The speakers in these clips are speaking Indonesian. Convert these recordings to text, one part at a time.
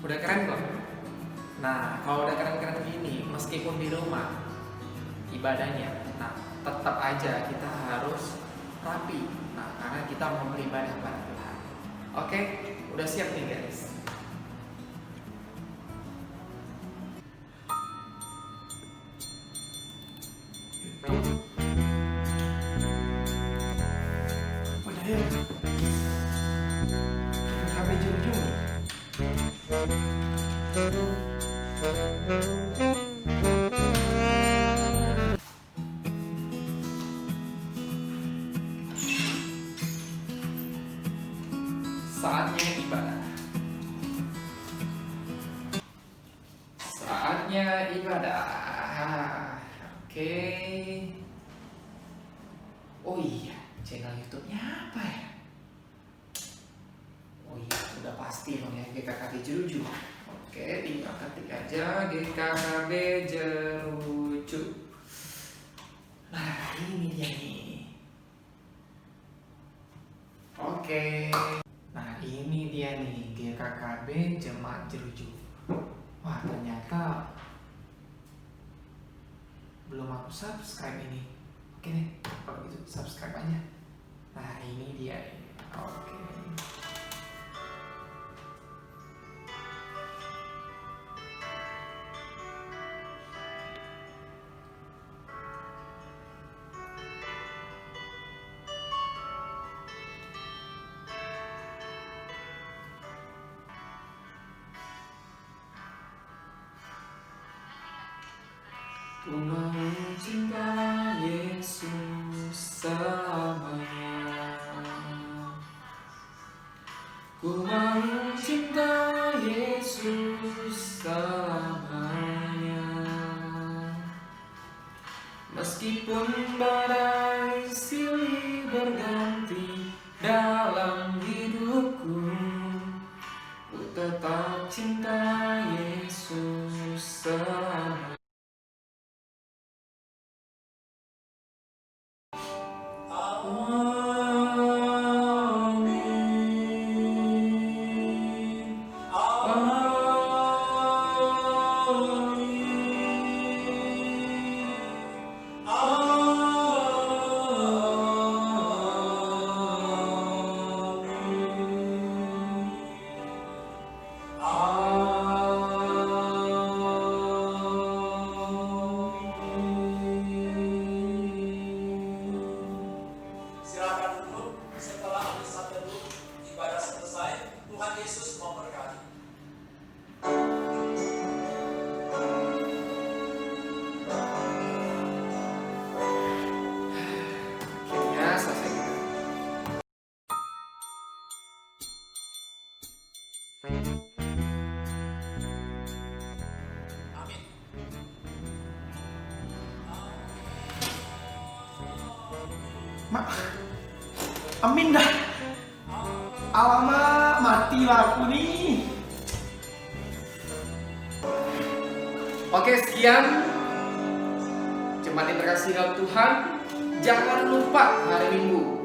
Udah keren belum? Nah, kalau udah keren-keren gini, meskipun di rumah ibadahnya, nah tetap aja kita harus rapi. Nah, karena kita mau beribadah pada Tuhan. Oke, udah siap nih guys. Udah yuk. Sampai jujur. Saatnya ibadah. Saatnya ibadah. Oke. Oh iya, channel YouTube-nya apa ya? Oh iya, udah pasti dong ya, GKKB Jeruju. Oke, tinggal ketik aja GKKB Jeruju. Nah, ini dia nih. Oke. Nah, ini dia nih GKKB Jemaat Jeruju. Wah, ternyata belum aku subscribe ini. Oke deh, kalau gitu subscribe aja. Nah, ini dia. Oke. Ku mau cinta Yesus selamanya. Ku mau cinta Yesus selamanya. Meskipun badai silih berganti dalam hidupku, ku tetap cinta Yesus selamanya. Silakan duduk. Setelah urusan teduh ibadah selesai, Tuhan Yesus memberkati. Akhirnya selesai. Amin. Mak, amin dah. Alamak, mati lah aku nih. Oke, sekian. Jemaat yang terkasih dalam Tuhan, jangan lupa hari Minggu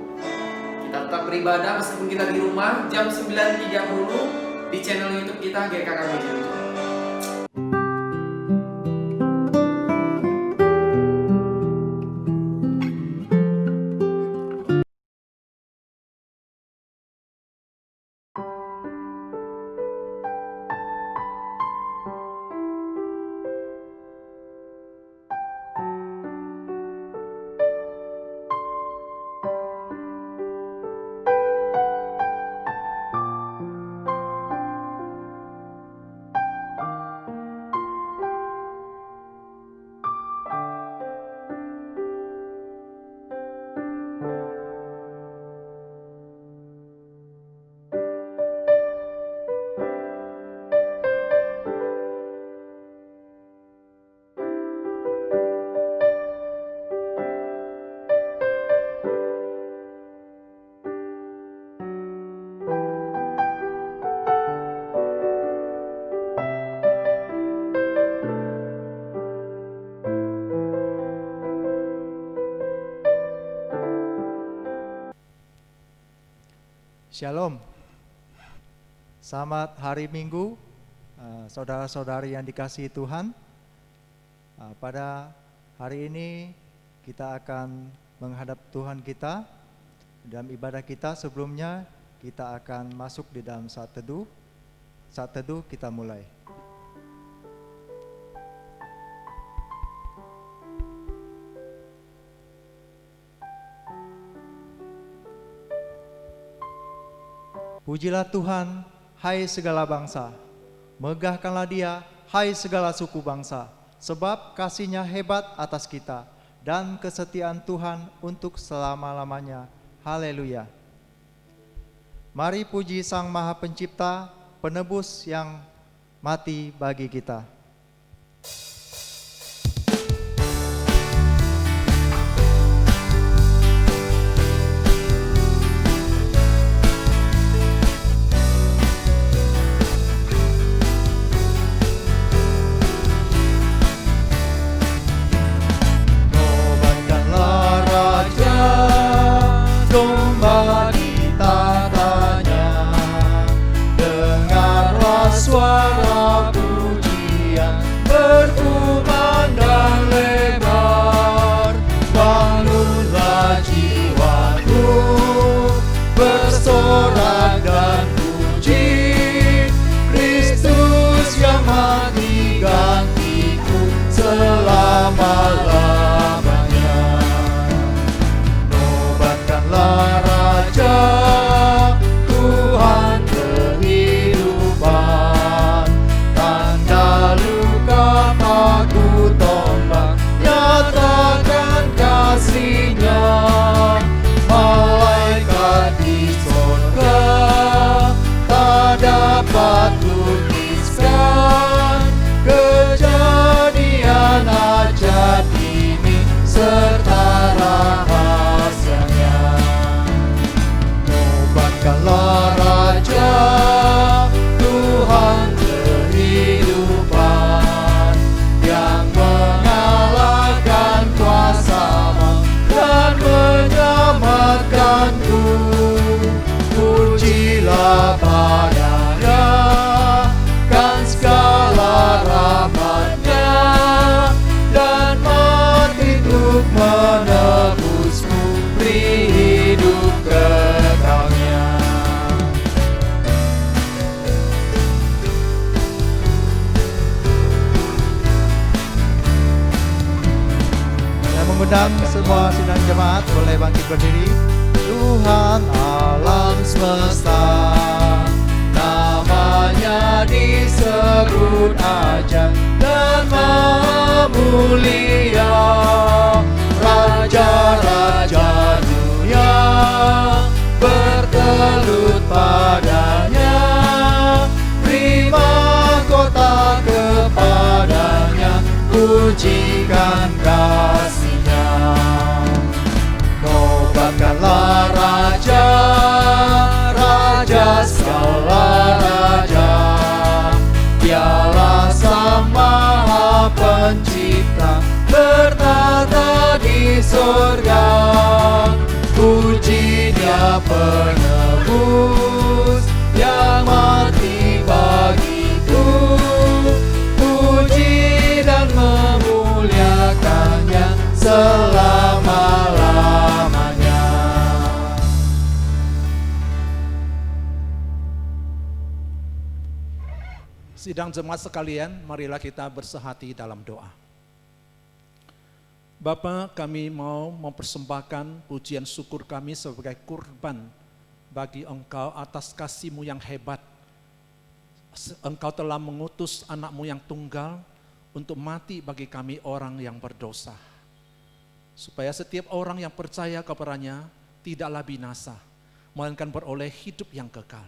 kita tetap beribadah meskipun kita di rumah jam 9.30 di channel YouTube kita GKKB Jeruju. Shalom. Selamat hari Minggu saudara-saudari yang dikasihi Tuhan, pada hari ini kita akan menghadap Tuhan kita. Dalam ibadah kita sebelumnya, kita akan masuk di dalam saat teduh. Saat teduh kita mulai. Pujilah Tuhan, hai segala bangsa. Megahkanlah Dia, hai segala suku bangsa. Sebab kasih-Nya hebat atas kita, dan kesetiaan Tuhan untuk selama-lamanya. Haleluya. Mari puji Sang Maha Pencipta, penebus yang mati bagi kita. Suara pujian berkumandang lebar, bangunlah jiwaku bersorak dan puji Kristus yang mati gantiku selama-lamanya. Nobatkanlah Raja Tuhan kehidupan, luka paku tombak, nyatakan kasih-Nya. Malaikat di sorga tak dapat tuliskan kejadian ajaib ini serta rahasianya. Nobatkanlah Raja Tuhan kehidupan, yang mengalahkan kuasa maut dan menyelamatkanku. Pujilah Padanya, kan segala rahmat-Nya, dan mati untuk menebusmu, beri hidup kekalnya. Mengundang semua sidang jemaat boleh bangkit berdiri. Tuhan alam semesta, namanya disebut ajaib dan maha mulia. Raja-raja dunia bertelut padanya, beri mahkota kepadanya, pujikan kasih-Nya. Nobatkanlah Raja, Raja segala raja, Dialah Sang Maha Pencipta, bertata di sorga. Puji Dia penebus yang mati bagiku, puji dan memuliakannya selama-lamanya. Sidang jemaat sekalian, marilah kita bersehati dalam doa. Bapa, kami mau mempersembahkan pujian syukur kami sebagai kurban bagi Engkau atas kasih-Mu yang hebat. Engkau telah mengutus anak-Mu yang tunggal untuk mati bagi kami orang yang berdosa, supaya setiap orang yang percaya kepadanya tidaklah binasa, melainkan beroleh hidup yang kekal.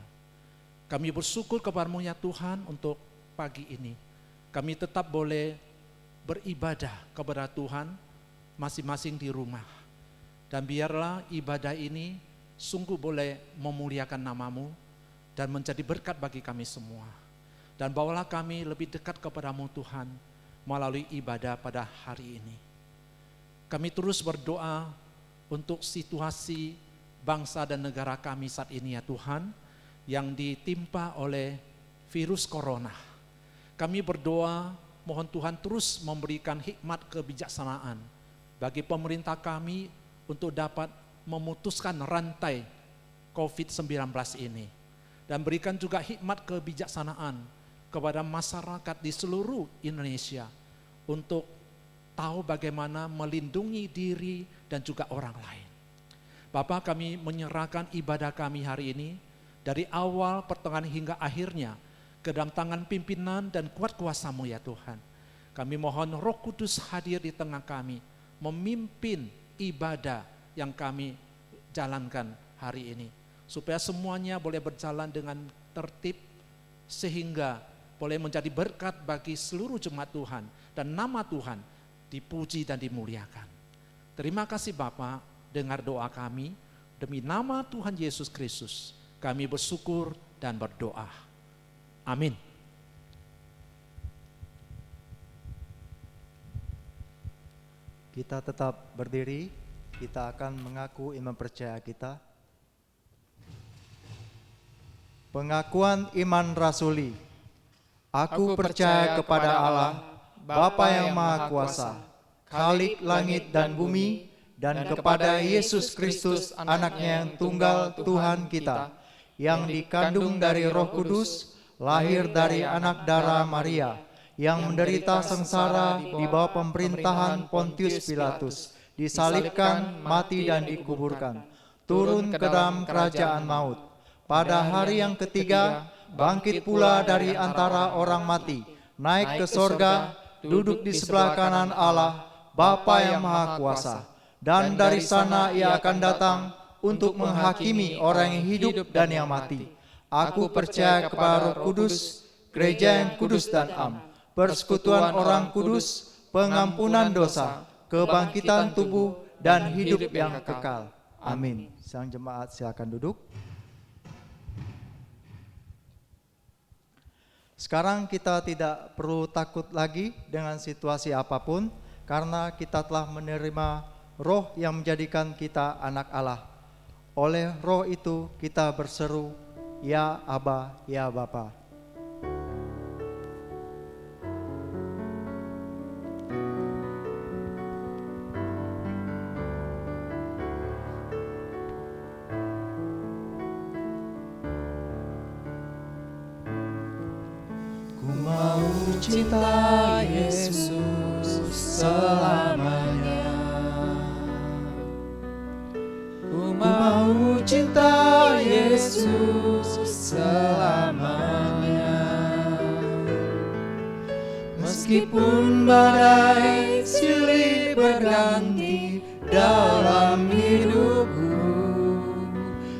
Kami bersyukur kepada-Mu ya Tuhan untuk pagi ini. Kami tetap boleh beribadah kepada Tuhan masing-masing di rumah. Dan biarlah ibadah ini sungguh boleh memuliakan nama-Mu dan menjadi berkat bagi kami semua. Dan bawalah kami lebih dekat kepada-Mu Tuhan melalui ibadah pada hari ini. Kami terus berdoa untuk situasi bangsa dan negara kami saat ini ya Tuhan, yang ditimpa oleh virus corona. kami berdoa mohon Tuhan terus memberikan hikmat kebijaksanaan bagi pemerintah kami untuk dapat memutuskan rantai COVID-19 ini. Dan berikan juga hikmat kebijaksanaan kepada masyarakat di seluruh Indonesia untuk tahu bagaimana melindungi diri dan juga orang lain. Bapa, kami menyerahkan ibadah kami hari ini dari awal, pertengahan hingga akhirnya ke dalam tangan pimpinan dan kuat kuasa-Mu ya Tuhan. Kami mohon Roh Kudus hadir di tengah kami, memimpin ibadah yang kami jalankan hari ini. Supaya semuanya boleh berjalan dengan tertib, sehingga boleh menjadi berkat bagi seluruh jemaat Tuhan, dan nama Tuhan dipuji dan dimuliakan. Terima kasih Bapa, dengar doa kami, demi nama Tuhan Yesus Kristus, kami bersyukur dan berdoa. Amin. Kita tetap berdiri, kita akan mengaku iman percaya kita. Pengakuan iman rasuli. Aku percaya kepada Allah, Bapa yang Maha Kuasa, Khalik langit dan bumi, dan kepada Yesus Kristus, anaknya yang tunggal Tuhan kita, yang dikandung dari Roh Kudus, lahir dari anak darah Maria, yang menderita sengsara di bawah pemerintahan Pontius Pilatus, disalibkan, mati dan dikuburkan, turun ke dalam kerajaan maut. Pada hari yang ketiga, bangkit pula dari antara orang mati, naik ke sorga, duduk di sebelah kanan Allah, Bapa yang Maha Kuasa. Dan dari sana ia akan datang untuk menghakimi orang yang hidup dan yang mati. Aku percaya kepada Roh Kudus, gereja yang kudus dan am, persekutuan orang kudus, pengampunan dosa, kebangkitan tubuh, dan hidup yang kekal. Amin. Sang jemaat silakan duduk. Sekarang kita tidak perlu takut lagi dengan situasi apapun, karena kita telah menerima Roh yang menjadikan kita anak Allah. Oleh Roh itu kita berseru, Ya Aba, Ya Bapa. Cinta Yesus selamanya. Ku mau cinta Yesus selamanya. Meskipun badai silih berganti dalam hidupku,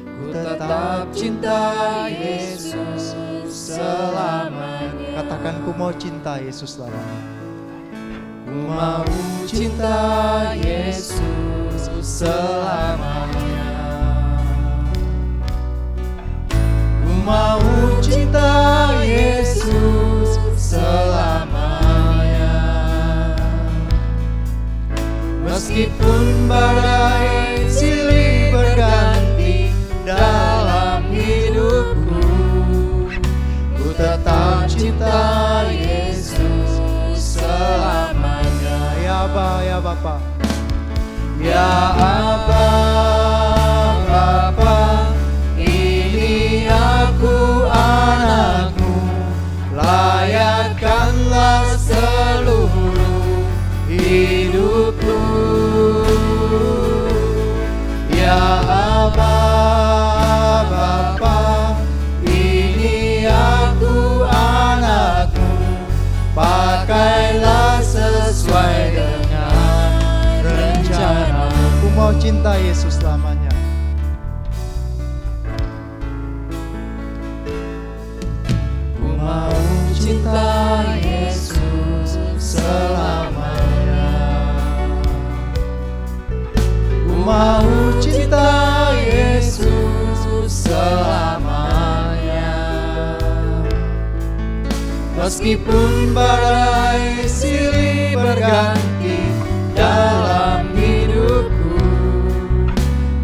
ku tetap cinta Yesus selamanya. Katakan, ku mau cinta Yesus selamanya. Ku mau cinta Yesus selamanya. Ku mau cinta Yesus selamanya. Meskipun badai silih berganti dalam hidupku, ku tetap cinta Yesus selamanya. Ya Aba, Ya Bapa. Ya Aba, Bapa, ini aku anakmu, layakkanlah seluruh hidupku. Ya Aba, Bapa, ini aku anakmu, pakailah sesuai dengan rencanamu. Ku mau cinta Yesus selamanya. Ku mau cinta Yesus selamanya. Ku mau cinta Yesus selamanya. Meskipun badai silih berganti dalam hidupku,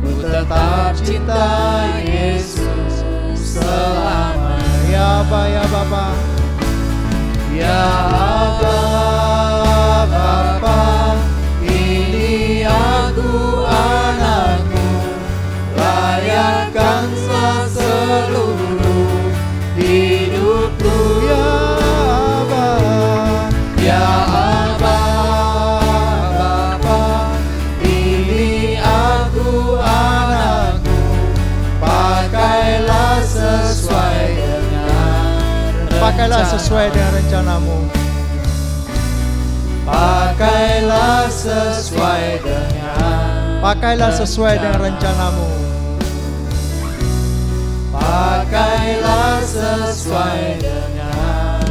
ku tetap cinta Yesus selamanya. Ya Aba, Ya Bapa. Ya Ya Aba, Bapa, ini aku anakmu, layakkan seluruh hidupku. Ya Aba, ya Aba, Bapa, ini aku anakmu, pakailah sesuai dengan rencanamu. Pakailah sesuai dengan rencanamu. Pakailah sesuai dengan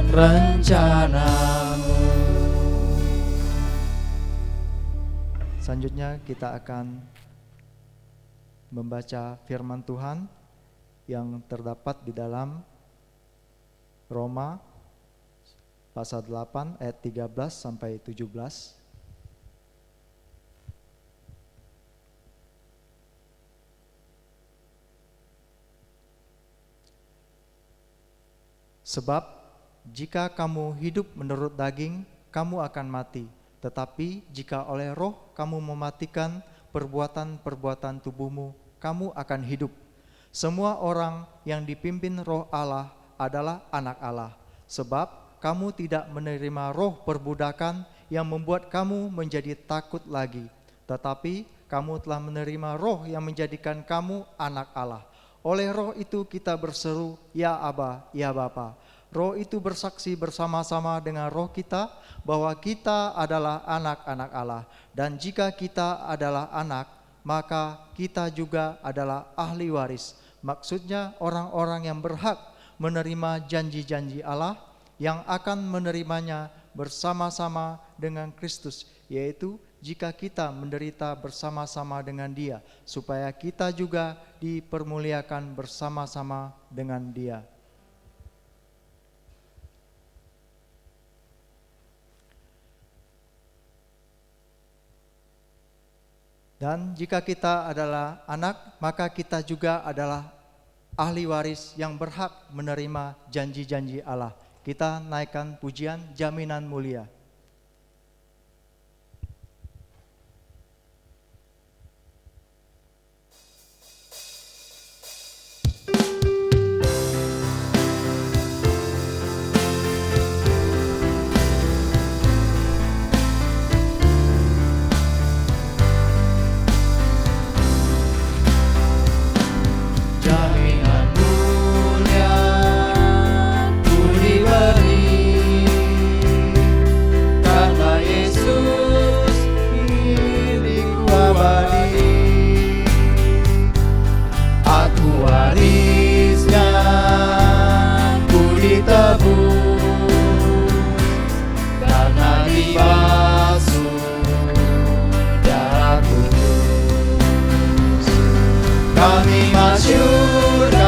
rencanamu. Selanjutnya kita akan membaca firman Tuhan yang terdapat di dalam Roma pasal 8 ayat 13 sampai 17. Sebab jika kamu hidup menurut daging, kamu akan mati. Tetapi jika oleh roh kamu mematikan perbuatan-perbuatan tubuhmu, kamu akan hidup. Semua orang yang dipimpin roh Allah adalah anak Allah. Sebab kamu tidak menerima roh perbudakan yang membuat kamu menjadi takut lagi. Tetapi kamu telah menerima roh yang menjadikan kamu anak Allah. Oleh roh itu kita berseru, ya Aba, ya Bapa. Roh itu bersaksi bersama-sama dengan roh kita bahwa kita adalah anak-anak Allah. Dan jika kita adalah anak, maka kita juga adalah ahli waris. Maksudnya orang-orang yang berhak menerima janji-janji Allah yang akan menerimanya bersama-sama dengan Kristus, yaitu jika kita menderita bersama-sama dengan Dia, supaya kita juga dipermuliakan bersama-sama dengan Dia. Dan jika kita adalah anak, maka kita juga adalah ahli waris yang berhak menerima janji-janji Allah. Kita naikkan pujian Jaminan Mulia. Kami masyurkan,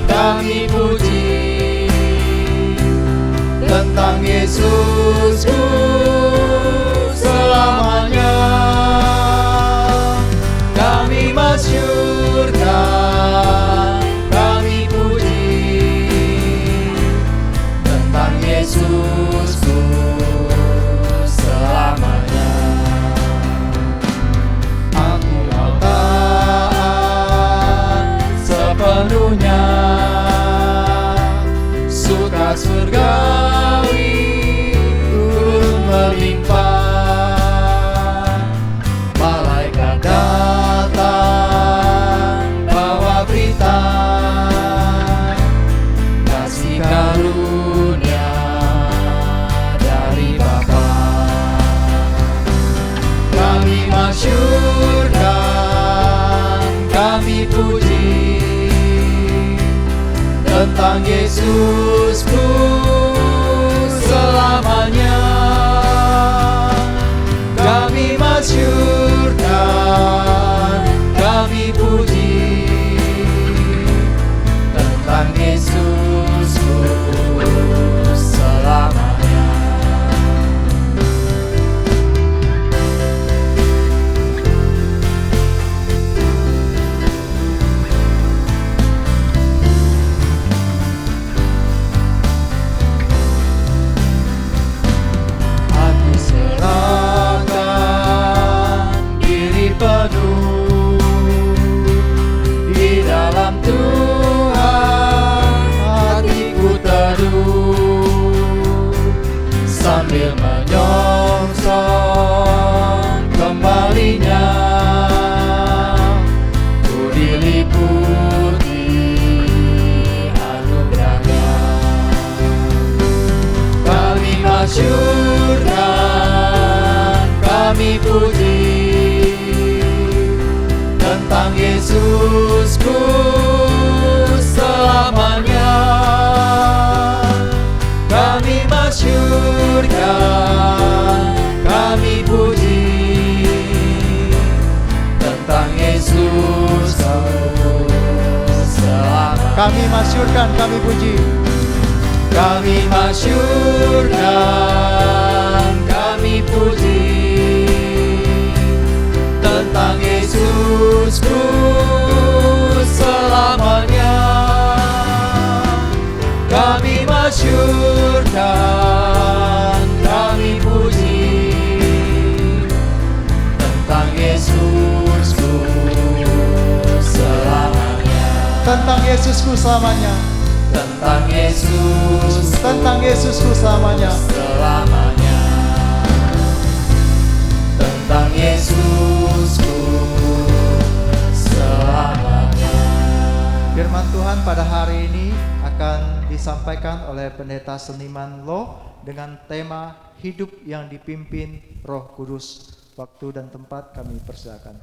kami puji tentang Yesusku selamanya. Kami masyurkan, kami puji tentang Yesusku selamanya. Aku mau sepenuhnya, suka surgawi turun melimpah. Malaikat datang bawa berita kasih karunia dari Bapa. Kami masyurkan, kami puji tentang Yesusku sambil menyongsong kembalinya. Ku diliputi anugerahnya. Kami masyurkan, kami puji tentang Yesusku selamanya. Kami masyurkan, kami puji tentang Yesusku selamanya. Kami masyurkan, kami puji. Kami masyurkan, kami puji tentang Yesusku selamanya. Kami masyurkan, kami puji tentang Yesusku selamanya. Tentang Yesusku selamanya. Tentang Yesus, Tentang Yesusku selamanya. selamanya. Tentang Yesusku selamanya. Firman Tuhan pada hari ini akan disampaikan oleh Pendeta Seniman Loh dengan tema hidup yang dipimpin Roh Kudus. Waktu dan tempat kami persilakan.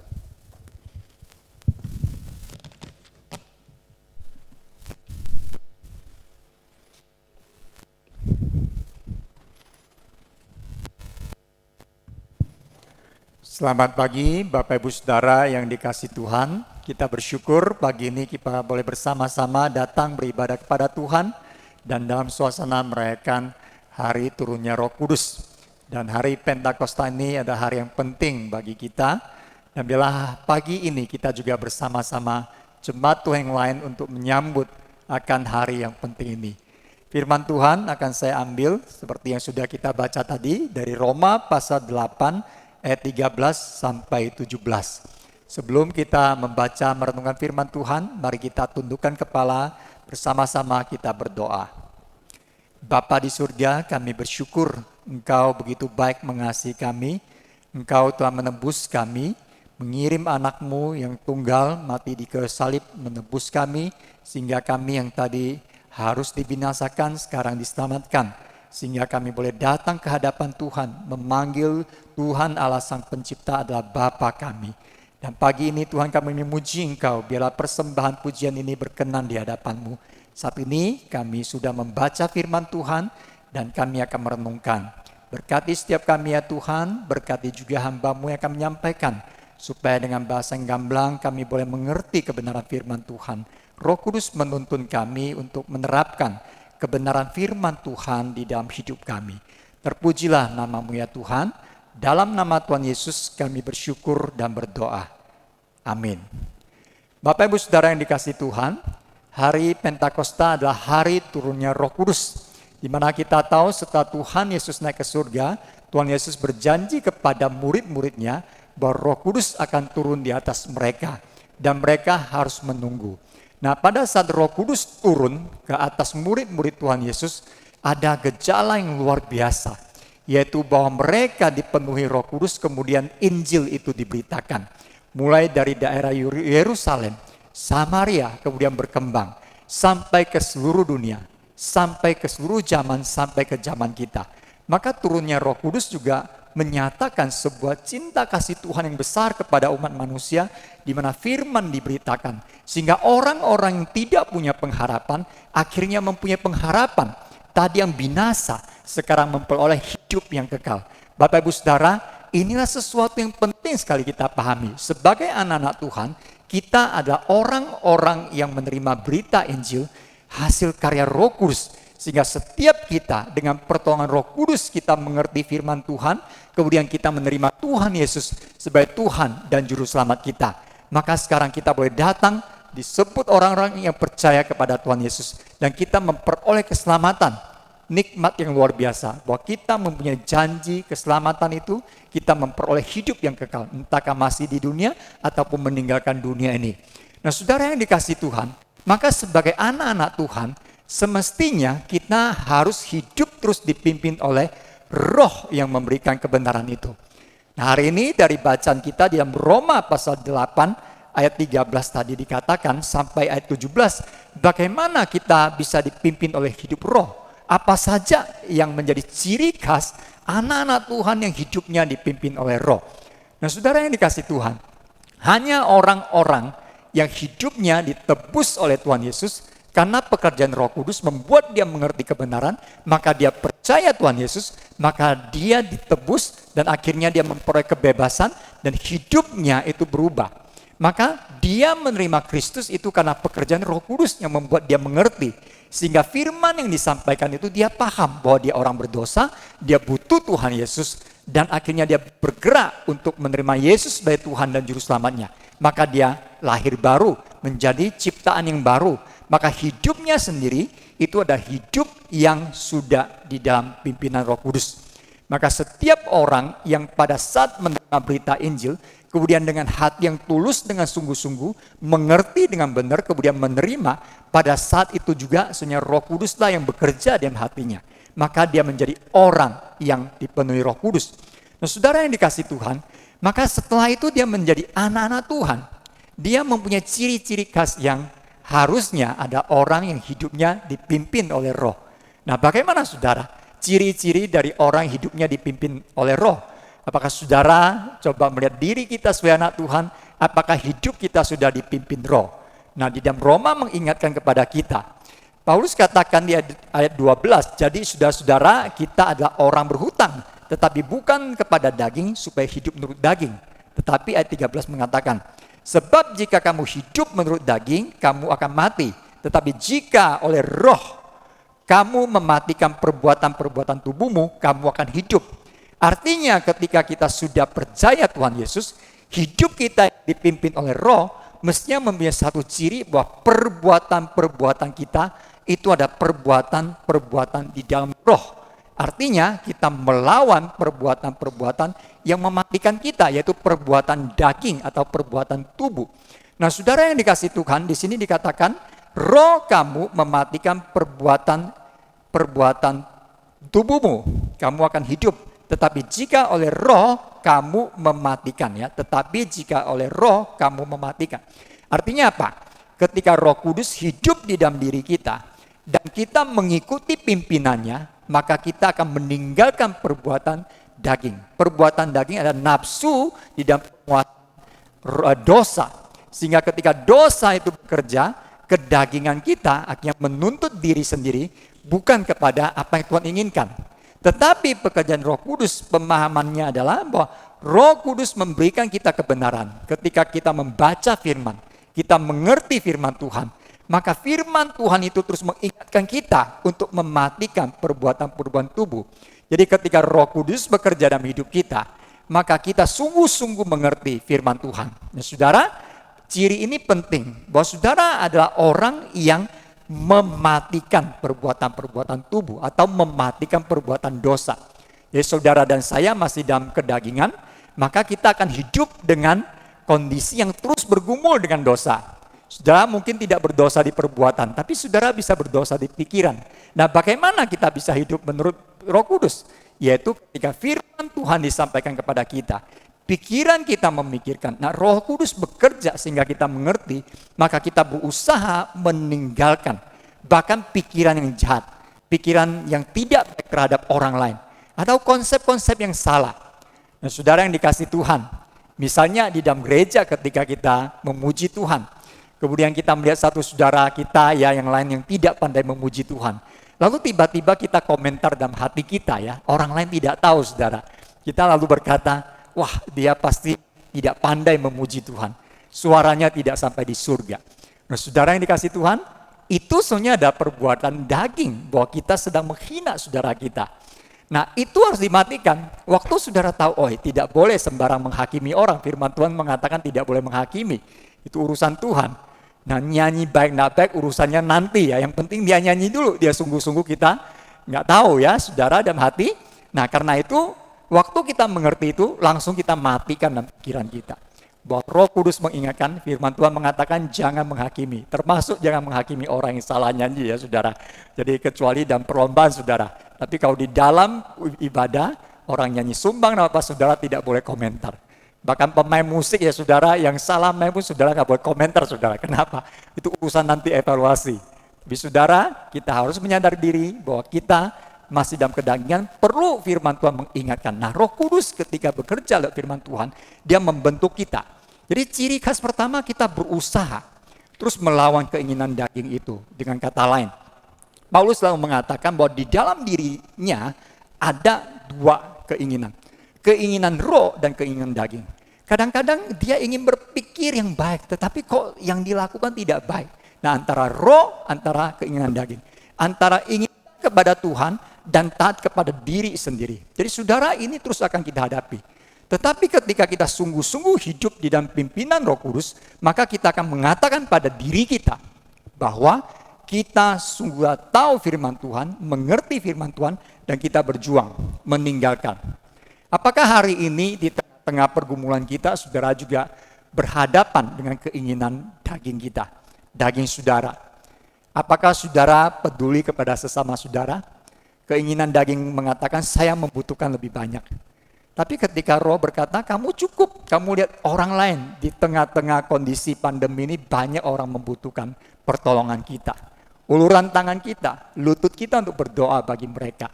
Selamat pagi Bapak Ibu Saudara yang dikasihi Tuhan. Kita bersyukur pagi ini kita boleh bersama-sama datang beribadah kepada Tuhan dan dalam suasana merayakan hari turunnya Roh Kudus. Dan hari Pentakosta ini adalah hari yang penting bagi kita. Dan bila pagi ini kita juga bersama-sama jemaat Tuhan yang lain untuk menyambut akan hari yang penting ini. Firman Tuhan akan saya ambil seperti yang sudah kita baca tadi dari Roma pasal 8 ayat 13 sampai 17. Sebelum kita membaca merenungkan firman Tuhan, mari kita tundukkan kepala bersama-sama kita berdoa. Bapa di surga, kami bersyukur Engkau begitu baik mengasihi kami. Engkau telah menebus kami, mengirim anak-Mu yang tunggal mati di kayu salib menebus kami, sehingga kami yang tadi harus dibinasakan sekarang diselamatkan. Sehingga kami boleh datang ke hadapan Tuhan, memanggil Tuhan Allah Sang Pencipta adalah Bapa kami. Dan pagi ini Tuhan kami memuji Engkau, biarlah persembahan pujian ini berkenan di hadapan-Mu. Saat ini kami sudah membaca firman Tuhan dan kami akan merenungkan. Berkati setiap kami ya Tuhan, berkati juga hamba-Mu yang akan menyampaikan. Supaya dengan bahasa yang gamblang kami boleh mengerti kebenaran firman Tuhan. Roh Kudus menuntun kami untuk menerapkan kebenaran firman Tuhan di dalam hidup kami. Terpujilah nama-Mu ya Tuhan. Dalam nama Tuhan Yesus kami bersyukur dan berdoa. Amin. Bapak Ibu Saudara yang dikasihi Tuhan, hari Pentakosta adalah hari turunnya Roh Kudus. Di mana kita tahu setelah Tuhan Yesus naik ke surga, Tuhan Yesus berjanji kepada murid-muridnya bahwa Roh Kudus akan turun di atas mereka. Dan mereka harus menunggu. Nah, pada saat Roh Kudus turun ke atas murid-murid Tuhan Yesus, ada gejala yang luar biasa, yaitu bahwa mereka dipenuhi Roh Kudus, kemudian Injil itu diberitakan. Mulai dari daerah Yerusalem, Samaria, kemudian berkembang sampai ke seluruh dunia, sampai ke seluruh zaman, sampai ke zaman kita. Maka turunnya Roh Kudus juga menyatakan sebuah cinta kasih Tuhan yang besar kepada umat manusia, di mana firman diberitakan sehingga orang-orang yang tidak punya pengharapan akhirnya mempunyai pengharapan. Tadi yang binasa sekarang memperoleh hidup yang kekal. Bapak Ibu Saudara, inilah sesuatu yang penting sekali kita pahami. Sebagai anak-anak Tuhan, kita adalah orang-orang yang menerima berita Injil hasil karya Roh Kudus. Sehingga setiap kita dengan pertolongan Roh Kudus kita mengerti firman Tuhan, kemudian kita menerima Tuhan Yesus sebagai Tuhan dan Juru Selamat kita. Maka sekarang kita boleh datang, disebut orang-orang yang percaya kepada Tuhan Yesus, dan kita memperoleh keselamatan. Nikmat yang luar biasa, bahwa kita mempunyai janji keselamatan itu, kita memperoleh hidup yang kekal, entahkah masih di dunia ataupun meninggalkan dunia ini. Nah, saudara yang dikasihi Tuhan, maka sebagai anak-anak Tuhan, semestinya kita harus hidup terus dipimpin oleh Roh yang memberikan kebenaran itu. Nah, hari ini dari bacaan kita di dalam Roma pasal 8 ayat 13 tadi dikatakan sampai ayat 17, bagaimana kita bisa dipimpin oleh hidup roh. Apa saja yang menjadi ciri khas anak-anak Tuhan yang hidupnya dipimpin oleh roh. Nah, saudara yang dikasih Tuhan, hanya orang-orang yang hidupnya ditebus oleh Tuhan Yesus karena pekerjaan Roh Kudus membuat dia mengerti kebenaran, maka dia percaya Tuhan Yesus, maka dia ditebus dan akhirnya dia memperoleh kebebasan dan hidupnya itu berubah. Maka dia menerima Kristus itu karena pekerjaan Roh Kudus yang membuat dia mengerti. Sehingga firman yang disampaikan itu dia paham bahwa dia orang berdosa, dia butuh Tuhan Yesus, dan akhirnya dia bergerak untuk menerima Yesus sebagai Tuhan dan Juru Selamatnya. Maka dia lahir baru, menjadi ciptaan yang baru. Maka hidupnya sendiri itu ada hidup yang sudah di dalam pimpinan Roh Kudus. Maka setiap orang yang pada saat menerima berita Injil, kemudian dengan hati yang tulus, dengan sungguh-sungguh, mengerti dengan benar, kemudian menerima, pada saat itu juga sebenarnya Roh Kuduslah yang bekerja dalam hatinya. Maka dia menjadi orang yang dipenuhi Roh Kudus. Nah, saudara yang dikasih Tuhan, maka setelah itu dia menjadi anak-anak Tuhan. Dia mempunyai ciri-ciri khas yang harusnya ada orang yang hidupnya dipimpin oleh roh. Nah, bagaimana saudara? Ciri-ciri dari orang yang hidupnya dipimpin oleh roh. Apakah saudara coba melihat diri kita sebagai anak Tuhan? Apakah hidup kita sudah dipimpin roh? Nah, di dalam Roma mengingatkan kepada kita. Paulus katakan di ayat 12, jadi saudara-saudara kita adalah orang berhutang, tetapi bukan kepada daging supaya hidup menurut daging. Tetapi ayat 13 mengatakan, sebab jika kamu hidup menurut daging, kamu akan mati. Tetapi jika oleh roh, kamu mematikan perbuatan-perbuatan tubuhmu, kamu akan hidup. Artinya ketika kita sudah percaya Tuhan Yesus, hidup kita dipimpin oleh roh, mestinya mempunyai satu ciri bahwa perbuatan-perbuatan kita itu ada perbuatan-perbuatan di dalam roh. Artinya kita melawan perbuatan-perbuatan yang mematikan kita, yaitu perbuatan daging atau perbuatan tubuh. Nah, saudara yang dikasih Tuhan, di sini dikatakan roh kamu mematikan perbuatan tubuhmu, kamu akan hidup. Tetapi jika oleh roh kamu mematikan, ya. Tetapi jika oleh roh kamu mematikan. Artinya apa? Ketika Roh Kudus hidup di dalam diri kita dan kita mengikuti pimpinannya, maka kita akan meninggalkan perbuatan daging. Perbuatan daging adalah nafsu di dalam dosa. Sehingga ketika dosa itu bekerja, kedagingan kita akhirnya menuntut diri sendiri bukan kepada apa yang Tuhan inginkan. Tetapi pekerjaan Roh Kudus, pemahamannya adalah bahwa Roh Kudus memberikan kita kebenaran. Ketika kita membaca firman, kita mengerti firman Tuhan, maka firman Tuhan itu terus mengingatkan kita untuk mematikan perbuatan-perbuatan tubuh. Jadi ketika Roh Kudus bekerja dalam hidup kita, maka kita sungguh-sungguh mengerti firman Tuhan. Nah, saudara, ciri ini penting bahwa saudara adalah orang yang mematikan perbuatan-perbuatan tubuh atau mematikan perbuatan dosa. Jadi saudara dan saya masih dalam kedagingan, maka kita akan hidup dengan kondisi yang terus bergumul dengan dosa. Saudara mungkin tidak berdosa di perbuatan, tapi saudara bisa berdosa di pikiran. Nah, bagaimana kita bisa hidup menurut Roh Kudus? Yaitu ketika firman Tuhan disampaikan kepada kita, pikiran kita memikirkan. Nah, Roh Kudus bekerja sehingga kita mengerti, maka kita berusaha meninggalkan bahkan pikiran yang jahat, pikiran yang tidak baik terhadap orang lain, atau konsep-konsep yang salah. Nah, saudara yang dikasih Tuhan, misalnya di dalam gereja ketika kita memuji Tuhan, kemudian kita melihat satu saudara kita ya yang lain yang tidak pandai memuji Tuhan. Lalu tiba-tiba kita komentar dalam hati kita ya, orang lain tidak tahu saudara. Kita lalu berkata, wah dia pasti tidak pandai memuji Tuhan. Suaranya tidak sampai di surga. Nah, saudara yang dikasih Tuhan, itu sebenarnya ada perbuatan daging bahwa kita sedang menghina saudara kita. Nah, itu harus dimatikan. Waktu saudara tahu, oh tidak boleh sembarang menghakimi orang. Firman Tuhan mengatakan tidak boleh menghakimi. Itu urusan Tuhan. Nah, nyanyi baik nggak baik urusannya nanti ya. Yang penting dia nyanyi dulu, dia sungguh-sungguh kita nggak tahu ya, saudara dalam hati. Nah, karena itu waktu kita mengerti itu langsung kita matikan dalam pikiran kita. bahwa Roh Kudus mengingatkan, firman Tuhan mengatakan jangan menghakimi, termasuk jangan menghakimi orang yang salah nyanyi ya saudara. Jadi kecuali dalam perlombaan saudara. Tapi kalau di dalam ibadah, orang nyanyi sumbang nama apa saudara tidak boleh komentar. Bahkan pemain musik ya saudara, yang salah main pun saudara nggak boleh komentar saudara. Kenapa? Itu urusan nanti evaluasi. Tapi saudara, kita harus menyadari diri bahwa kita masih dalam kedagingan, perlu firman Tuhan mengingatkan. Nah, Roh Kudus ketika bekerja lewat firman Tuhan, dia membentuk kita. Jadi ciri khas pertama, kita berusaha terus melawan keinginan daging itu. Dengan kata lain, Paulus selalu mengatakan bahwa di dalam dirinya ada dua keinginan. Keinginan roh dan keinginan daging. Kadang-kadang dia ingin berpikir yang baik, tetapi kok yang dilakukan tidak baik. Nah, antara roh, antara keinginan daging. Antara ingin kepada Tuhan dan taat kepada diri sendiri. Jadi saudara, ini terus akan kita hadapi. Tetapi ketika kita sungguh-sungguh hidup di dalam pimpinan Roh Kudus, maka kita akan mengatakan pada diri kita bahwa kita sungguh tahu firman Tuhan, mengerti firman Tuhan, dan kita berjuang meninggalkan. Apakah hari ini di tengah pergumulan kita, saudara juga berhadapan dengan keinginan daging kita, daging saudara? Apakah saudara peduli kepada sesama saudara? Keinginan daging mengatakan saya membutuhkan lebih banyak. Tapi ketika roh berkata kamu cukup, kamu lihat orang lain di tengah-tengah kondisi pandemi ini banyak orang membutuhkan pertolongan kita. Uluran tangan kita, lutut kita untuk berdoa bagi mereka.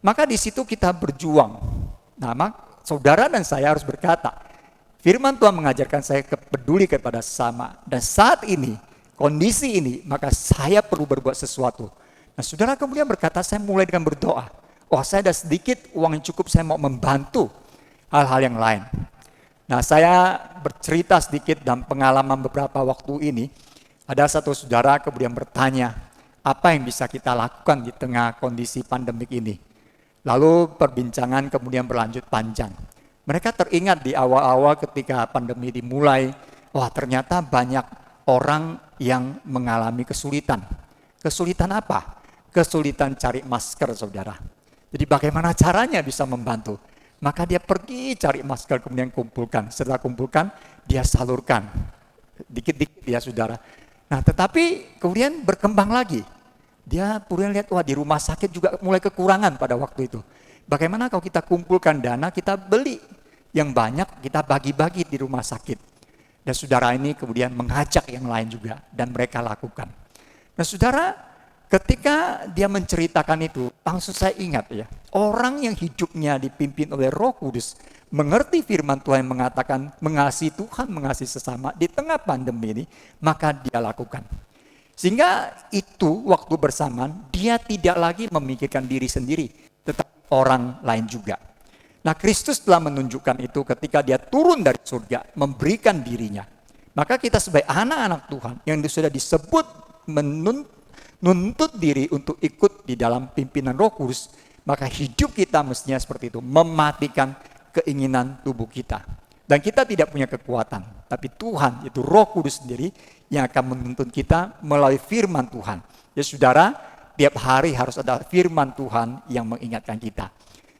Maka di situ kita berjuang. Nah, saudara dan saya harus berkata, firman Tuhan mengajarkan saya peduli kepada sesama. Dan saat ini, kondisi ini, maka saya perlu berbuat sesuatu. Nah, saudara kemudian berkata, saya mulai dengan berdoa. Oh, saya ada sedikit uang yang cukup, saya mau membantu hal-hal yang lain. Nah, saya bercerita sedikit dalam pengalaman beberapa waktu ini. Ada satu saudara kemudian bertanya, apa yang bisa kita lakukan di tengah kondisi pandemik ini? Lalu perbincangan kemudian berlanjut panjang. Mereka teringat di awal-awal ketika pandemi dimulai, wah ternyata banyak orang yang mengalami kesulitan. Kesulitan apa? Kesulitan cari masker, saudara. Jadi bagaimana caranya bisa membantu? Maka dia pergi cari masker, kemudian kumpulkan. Setelah kumpulkan, dia salurkan. Dikit-dikit ya saudara. Nah tetapi kemudian berkembang lagi. Dia kemudian lihat, wah di rumah sakit juga mulai kekurangan pada waktu itu. Bagaimana kalau kita kumpulkan dana, kita beli yang banyak, kita bagi-bagi di rumah sakit. Dan saudara ini kemudian mengajak yang lain juga, dan mereka lakukan. Nah saudara, ketika dia menceritakan itu, langsung saya ingat ya, orang yang hidupnya dipimpin oleh Roh Kudus, mengerti firman Tuhan yang mengatakan mengasihi Tuhan, mengasihi sesama di tengah pandemi ini, maka dia lakukan. Sehingga itu waktu bersamaan dia tidak lagi memikirkan diri sendiri, tetapi orang lain juga. Nah, Kristus telah menunjukkan itu ketika dia turun dari surga, memberikan dirinya. Maka kita sebagai anak-anak Tuhan yang sudah disebut menuntut diri untuk ikut di dalam pimpinan Roh Kudus, maka hidup kita mestinya seperti itu, mematikan keinginan tubuh kita. Dan kita tidak punya kekuatan, tapi Tuhan, itu Roh Kudus sendiri yang akan menuntun kita melalui firman Tuhan. Ya saudara, tiap hari harus ada firman Tuhan yang mengingatkan kita.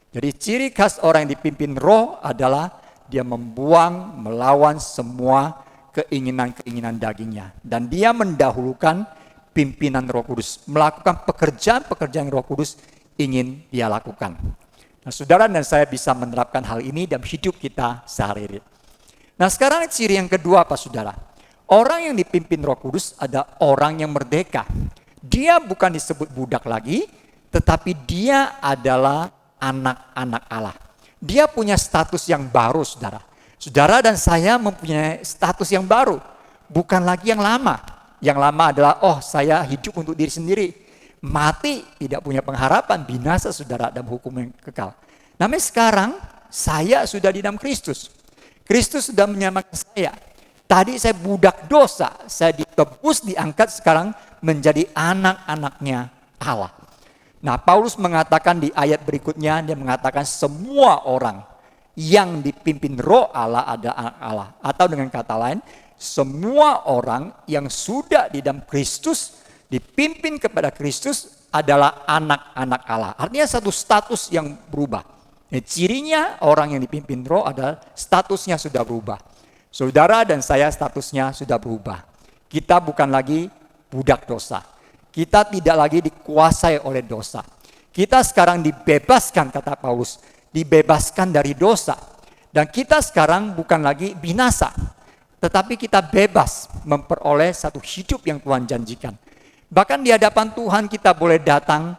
Jadi ciri khas orang yang dipimpin roh adalah dia membuang, melawan semua keinginan-keinginan dagingnya. Dan dia mendahulukan pimpinan Roh Kudus, melakukan pekerjaan-pekerjaan Roh Kudus ingin dia lakukan. Nah, saudara dan saya bisa menerapkan hal ini dalam hidup kita sehari-hari. Nah, sekarang ciri yang kedua apa saudara? Orang yang dipimpin Roh Kudus ada orang yang merdeka. Dia bukan disebut budak lagi, tetapi dia adalah anak-anak Allah. Dia punya status yang baru, saudara. Saudara dan saya mempunyai status yang baru, bukan lagi yang lama. Yang lama adalah, oh saya hidup untuk diri sendiri. Mati tidak punya pengharapan, binasa saudara dalam hukum yang kekal. Namun sekarang saya sudah di dalam Kristus. Kristus sudah menyamakan saya. Tadi saya budak dosa, saya ditebus, diangkat sekarang menjadi anak-anaknya Allah. Nah, Paulus mengatakan di ayat berikutnya, dia mengatakan semua orang yang dipimpin roh Allah adalah anak Allah. Atau dengan kata lain, semua orang yang sudah di dalam Kristus, dipimpin kepada Kristus adalah anak-anak Allah. Artinya satu status yang berubah. Cirinya orang yang dipimpin roh adalah statusnya sudah berubah. Saudara dan saya statusnya sudah berubah. Kita bukan lagi budak dosa. Kita tidak lagi dikuasai oleh dosa. Kita sekarang dibebaskan, kata Paulus, dibebaskan dari dosa. Dan kita sekarang bukan lagi binasa, tetapi kita bebas memperoleh satu hidup yang Tuhan janjikan. Bahkan di hadapan Tuhan kita boleh datang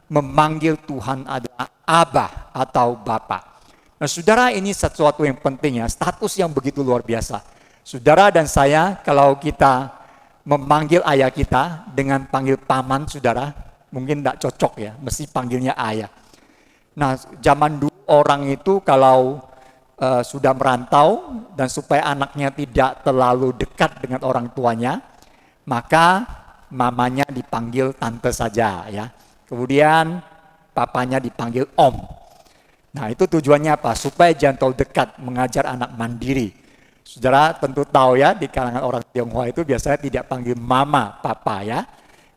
memanggil Tuhan adalah Abah atau Bapa. Nah saudara, ini sesuatu yang penting ya, status yang begitu luar biasa. Saudara dan saya, kalau kita memanggil ayah kita dengan panggil paman, saudara, mungkin tidak cocok ya, mesti panggilnya ayah. Nah zaman dulu orang itu kalau sudah merantau dan supaya anaknya tidak terlalu dekat dengan orang tuanya, maka mamanya dipanggil tante saja ya. Kemudian papanya dipanggil om. Nah itu tujuannya apa? Supaya jangan terlalu dekat, mengajar anak mandiri. Saudara tentu tahu ya, di kalangan orang Tionghoa itu biasanya tidak panggil mama, papa ya.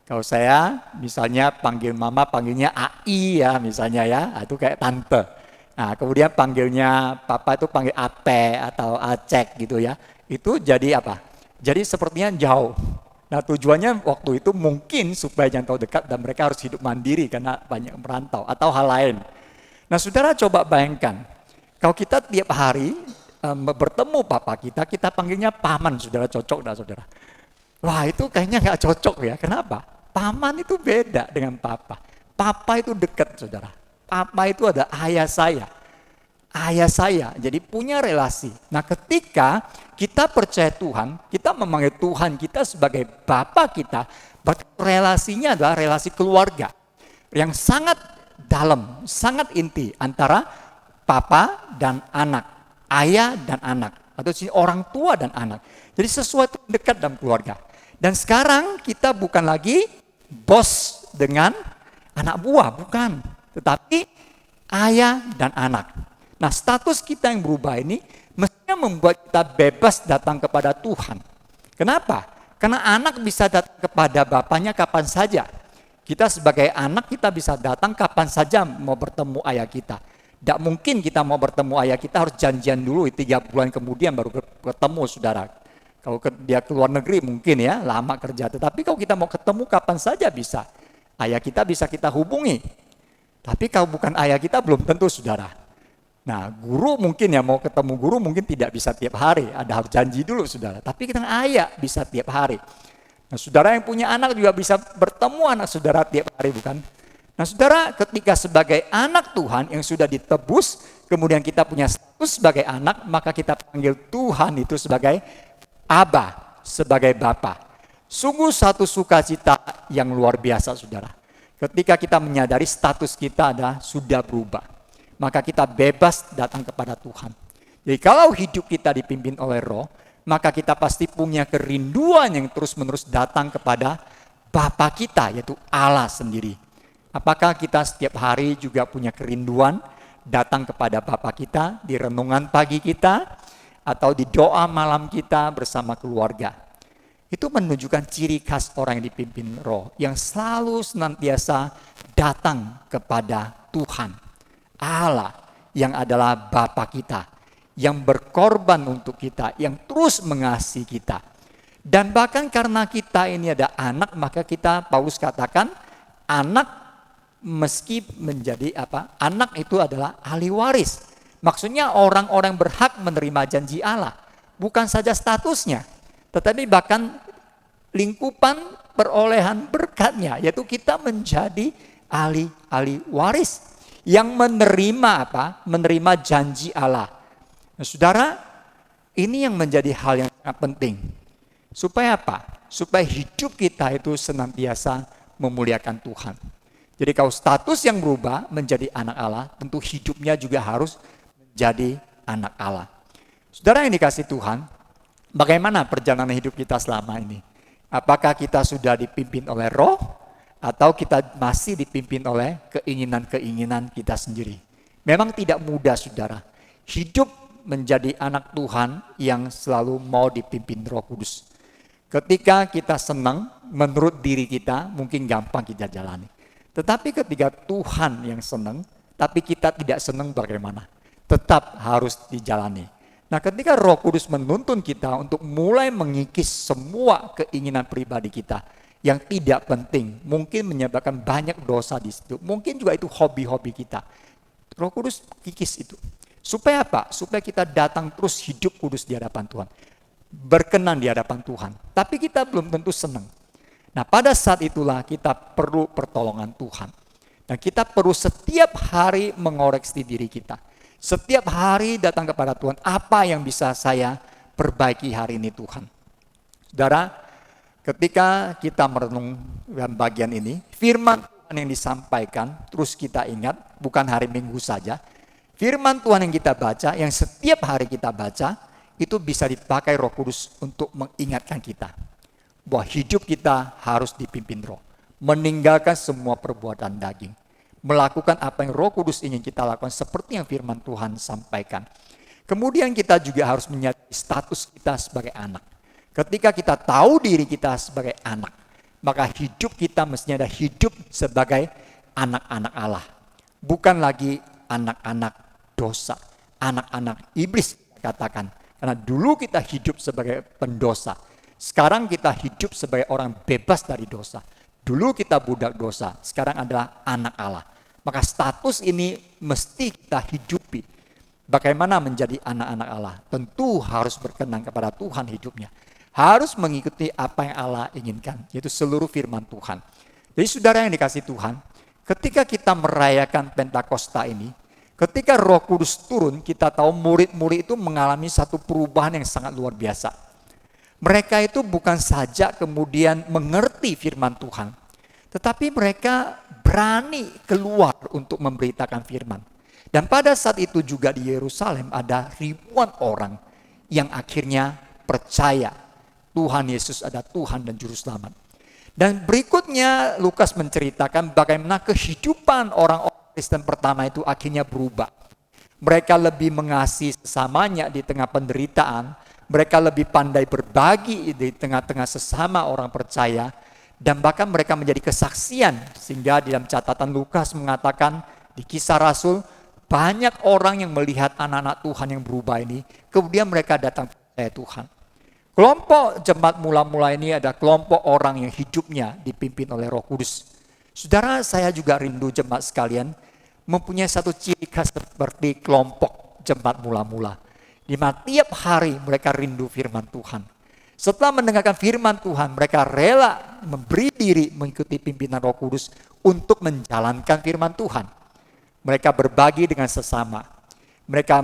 Kalau saya misalnya panggil mama, panggilnya ai ya misalnya ya, itu kayak tante. Nah kemudian panggilnya papa itu panggil ate atau acek gitu ya. Itu jadi apa? Jadi sepertinya jauh. Nah tujuannya waktu itu mungkin supaya jangan terlalu dekat dan mereka harus hidup mandiri karena banyak merantau atau hal lain. Nah saudara coba bayangkan, kalau kita tiap hari bertemu papa kita, kita panggilnya paman, saudara, cocok enggak saudara? Wah itu kayaknya nggak cocok ya, kenapa? Paman itu beda dengan papa. Papa itu dekat saudara. Papa itu ada ayah saya. Ayah saya, jadi punya relasi. Nah ketika kita percaya Tuhan, kita memanggil Tuhan kita sebagai Bapa kita, relasinya adalah relasi keluarga yang sangat dalam, sangat inti antara papa dan anak, ayah dan anak, atau orang tua dan anak. Jadi sesuatu dekat dalam keluarga. Dan sekarang kita bukan lagi bos dengan anak buah, bukan, tetapi ayah dan anak. Nah status kita yang berubah ini mestinya membuat kita bebas datang kepada Tuhan. Kenapa? Karena anak bisa datang kepada bapaknya kapan saja. Kita sebagai anak kita bisa datang kapan saja mau bertemu ayah kita. Tidak mungkin kita mau bertemu ayah kita harus janjian dulu 3 bulan kemudian baru bertemu saudara. Kalau dia keluar negeri mungkin ya lama kerja. Tetapi kalau kita mau ketemu kapan saja bisa. Ayah kita bisa kita hubungi. Tapi kalau bukan ayah kita belum tentu saudara. Nah guru mungkin ya mau ketemu guru mungkin tidak bisa tiap hari, ada harus janji dulu saudara. Tapi kita ayah bisa tiap hari. Nah saudara yang punya anak juga bisa bertemu anak saudara tiap hari bukan? Nah saudara ketika sebagai anak Tuhan yang sudah ditebus, kemudian kita punya status sebagai anak, maka kita panggil Tuhan itu sebagai Abah, sebagai Bapa. Sungguh satu sukacita yang luar biasa saudara. Ketika kita menyadari status kita adalah sudah berubah. Maka kita bebas datang kepada Tuhan. Jadi kalau hidup kita dipimpin oleh Roh, maka kita pasti punya kerinduan yang terus-menerus datang kepada Bapa kita, yaitu Allah sendiri. Apakah kita setiap hari juga punya kerinduan datang kepada Bapa kita di renungan pagi kita atau di doa malam kita bersama keluarga? Itu menunjukkan ciri khas orang yang dipimpin Roh, yang selalu senantiasa datang kepada Tuhan. Allah yang adalah Bapa kita, yang berkorban untuk kita, yang terus mengasihi kita. Dan bahkan karena kita ini ada anak, maka kita, Paulus katakan, anak meski menjadi apa? Anak itu adalah ahli waris. Maksudnya orang-orang berhak menerima janji Allah. Bukan saja statusnya, tetapi bahkan lingkupan perolehan berkatnya, yaitu kita menjadi ahli waris. Yang menerima apa? Menerima janji Allah. Nah, saudara, ini yang menjadi hal yang sangat penting. Supaya apa? Supaya hidup kita itu senantiasa memuliakan Tuhan. Jadi kalau status yang berubah menjadi anak Allah, tentu hidupnya juga harus menjadi anak Allah. Saudara yang dikasihi Tuhan, bagaimana perjalanan hidup kita selama ini? Apakah kita sudah dipimpin oleh Roh? Atau kita masih dipimpin oleh keinginan-keinginan kita sendiri. Memang tidak mudah saudara. Hidup menjadi anak Tuhan yang selalu mau dipimpin Roh Kudus. Ketika kita senang menurut diri kita, mungkin gampang kita jalani. Tetapi ketika Tuhan yang senang, tapi kita tidak senang bagaimana? Tetap harus dijalani. Nah, ketika Roh Kudus menuntun kita untuk mulai mengikis semua keinginan pribadi kita yang tidak penting, mungkin menyebabkan banyak dosa di situ, mungkin juga itu hobi-hobi kita. Roh Kudus kikis itu. Supaya apa? Supaya kita datang terus hidup kudus di hadapan Tuhan. Berkenan di hadapan Tuhan. Tapi kita belum tentu senang. Nah, pada saat itulah kita perlu pertolongan Tuhan. Dan kita perlu setiap hari mengoreksi diri kita. Setiap hari datang kepada Tuhan, apa yang bisa saya perbaiki hari ini Tuhan. Saudara, ketika kita merenung dalam bagian ini, firman Tuhan yang disampaikan, terus kita ingat, bukan hari Minggu saja. Firman Tuhan yang kita baca, yang setiap hari kita baca, itu bisa dipakai Roh Kudus untuk mengingatkan kita. Bahwa hidup kita harus dipimpin Roh. Meninggalkan semua perbuatan daging. Melakukan apa yang Roh Kudus ingin kita lakukan seperti yang firman Tuhan sampaikan. Kemudian kita juga harus menyadari status kita sebagai anak. Ketika kita tahu diri kita sebagai anak, maka hidup kita mestinya ada hidup sebagai anak-anak Allah. Bukan lagi anak-anak dosa, anak-anak iblis katakan. Karena dulu kita hidup sebagai pendosa. Sekarang kita hidup sebagai orang bebas dari dosa. Dulu kita budak dosa, sekarang adalah anak Allah. Maka status ini mesti kita hidupi. Bagaimana menjadi anak-anak Allah? Tentu harus berkenan kepada Tuhan hidupnya. Harus mengikuti apa yang Allah inginkan, yaitu seluruh firman Tuhan. Jadi saudara yang dikasih Tuhan, ketika kita merayakan Pentakosta ini, ketika Roh Kudus turun, kita tahu murid-murid itu mengalami satu perubahan yang sangat luar biasa. Mereka itu bukan saja kemudian mengerti firman Tuhan, tetapi mereka berani keluar untuk memberitakan firman. Dan pada saat itu juga di Yerusalem ada ribuan orang yang akhirnya percaya Tuhan Yesus ada Tuhan dan Juru Selamat. Dan berikutnya Lukas menceritakan bagaimana kehidupan orang-orang Kristen pertama itu akhirnya berubah. Mereka lebih mengasihi sesamanya di tengah penderitaan. Mereka lebih pandai berbagi di tengah-tengah sesama orang percaya. Dan bahkan mereka menjadi kesaksian. Sehingga di dalam catatan Lukas mengatakan di Kisah Rasul, banyak orang yang melihat anak-anak Tuhan yang berubah ini. Kemudian mereka datang percaya Tuhan. Kelompok jemaat mula-mula ini ada kelompok orang yang hidupnya dipimpin oleh Roh Kudus. Saudara, saya juga rindu jemaat sekalian mempunyai satu ciri khas seperti kelompok jemaat mula-mula. Di mana tiap hari mereka rindu firman Tuhan. Setelah mendengarkan firman Tuhan, mereka rela memberi diri mengikuti pimpinan Roh Kudus untuk menjalankan firman Tuhan. Mereka berbagi dengan sesama. Mereka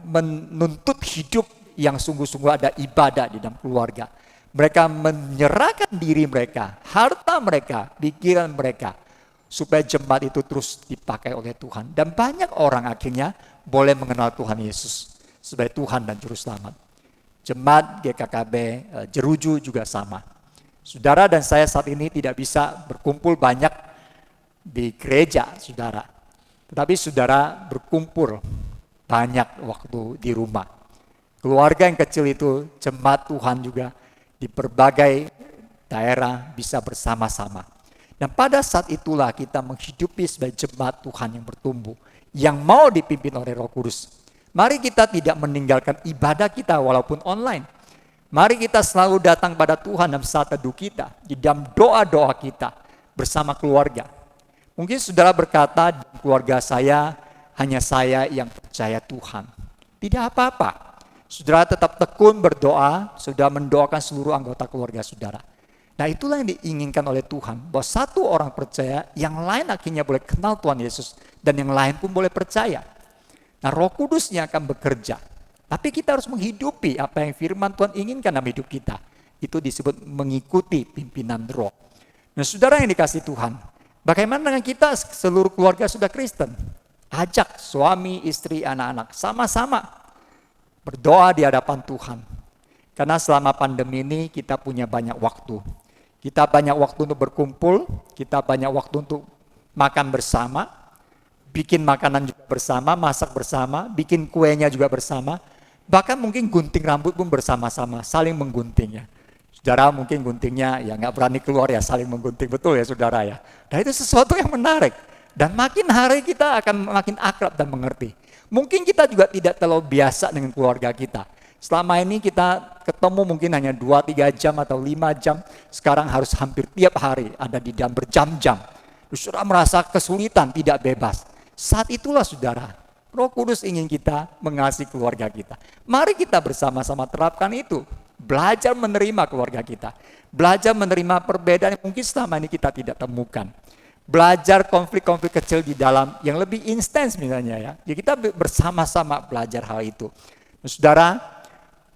menuntut hidup yang sungguh-sungguh ada ibadah di dalam keluarga. Mereka menyerahkan diri mereka, harta mereka, pikiran mereka, supaya jemaat itu terus dipakai oleh Tuhan. Dan banyak orang akhirnya boleh mengenal Tuhan Yesus sebagai Tuhan dan Juru Selamat. Jemaat GKKB Jeruju juga sama. Saudara dan saya saat ini tidak bisa berkumpul banyak di gereja, saudara. Tetapi saudara berkumpul banyak waktu di rumah. Keluarga yang kecil itu, jemaat Tuhan juga di berbagai daerah bisa bersama-sama. Dan pada saat itulah kita menghidupi sebagai jemaat Tuhan yang bertumbuh, yang mau dipimpin oleh Roh Kudus. Mari kita tidak meninggalkan ibadah kita walaupun online. Mari kita selalu datang pada Tuhan dalam saat teduh kita, di dalam doa-doa kita bersama keluarga. Mungkin saudara berkata, keluarga saya hanya saya yang percaya Tuhan. Tidak apa-apa. Saudara tetap tekun berdoa, sudah mendoakan seluruh anggota keluarga saudara. Nah itulah yang diinginkan oleh Tuhan, bahwa satu orang percaya, yang lain akhirnya boleh kenal Tuhan Yesus, dan yang lain pun boleh percaya. Nah Roh Kudusnya akan bekerja, tapi kita harus menghidupi apa yang firman Tuhan inginkan dalam hidup kita. Itu disebut mengikuti pimpinan Roh. Nah saudara yang dikasih Tuhan, bagaimana dengan kita seluruh keluarga sudah Kristen? Ajak suami, istri, anak-anak, sama-sama berdoa di hadapan Tuhan. Karena selama pandemi ini kita punya banyak waktu. Kita banyak waktu untuk berkumpul, kita banyak waktu untuk makan bersama, bikin makanan juga bersama, masak bersama, bikin kuenya juga bersama. Bahkan mungkin gunting rambut pun bersama-sama, saling menggunting ya. Saudara mungkin guntingnya ya nggak berani keluar ya, saling menggunting, betul ya saudara ya. Dan itu sesuatu yang menarik. Dan makin hari kita akan makin akrab dan mengerti. Mungkin kita juga tidak terlalu biasa dengan keluarga kita. Selama ini kita ketemu mungkin hanya 2-3 jam atau 5 jam. Sekarang harus hampir tiap hari ada di dalam berjam-jam. Terus saudara merasa kesulitan, tidak bebas. Saat itulah saudara, Roh Kudus ingin kita mengasihi keluarga kita. Mari kita bersama-sama terapkan itu. Belajar menerima keluarga kita. Belajar menerima perbedaan yang mungkin selama ini kita tidak temukan. Belajar konflik-konflik kecil di dalam yang lebih intens misalnya ya. Ya kita bersama-sama belajar hal itu. Nah, saudara,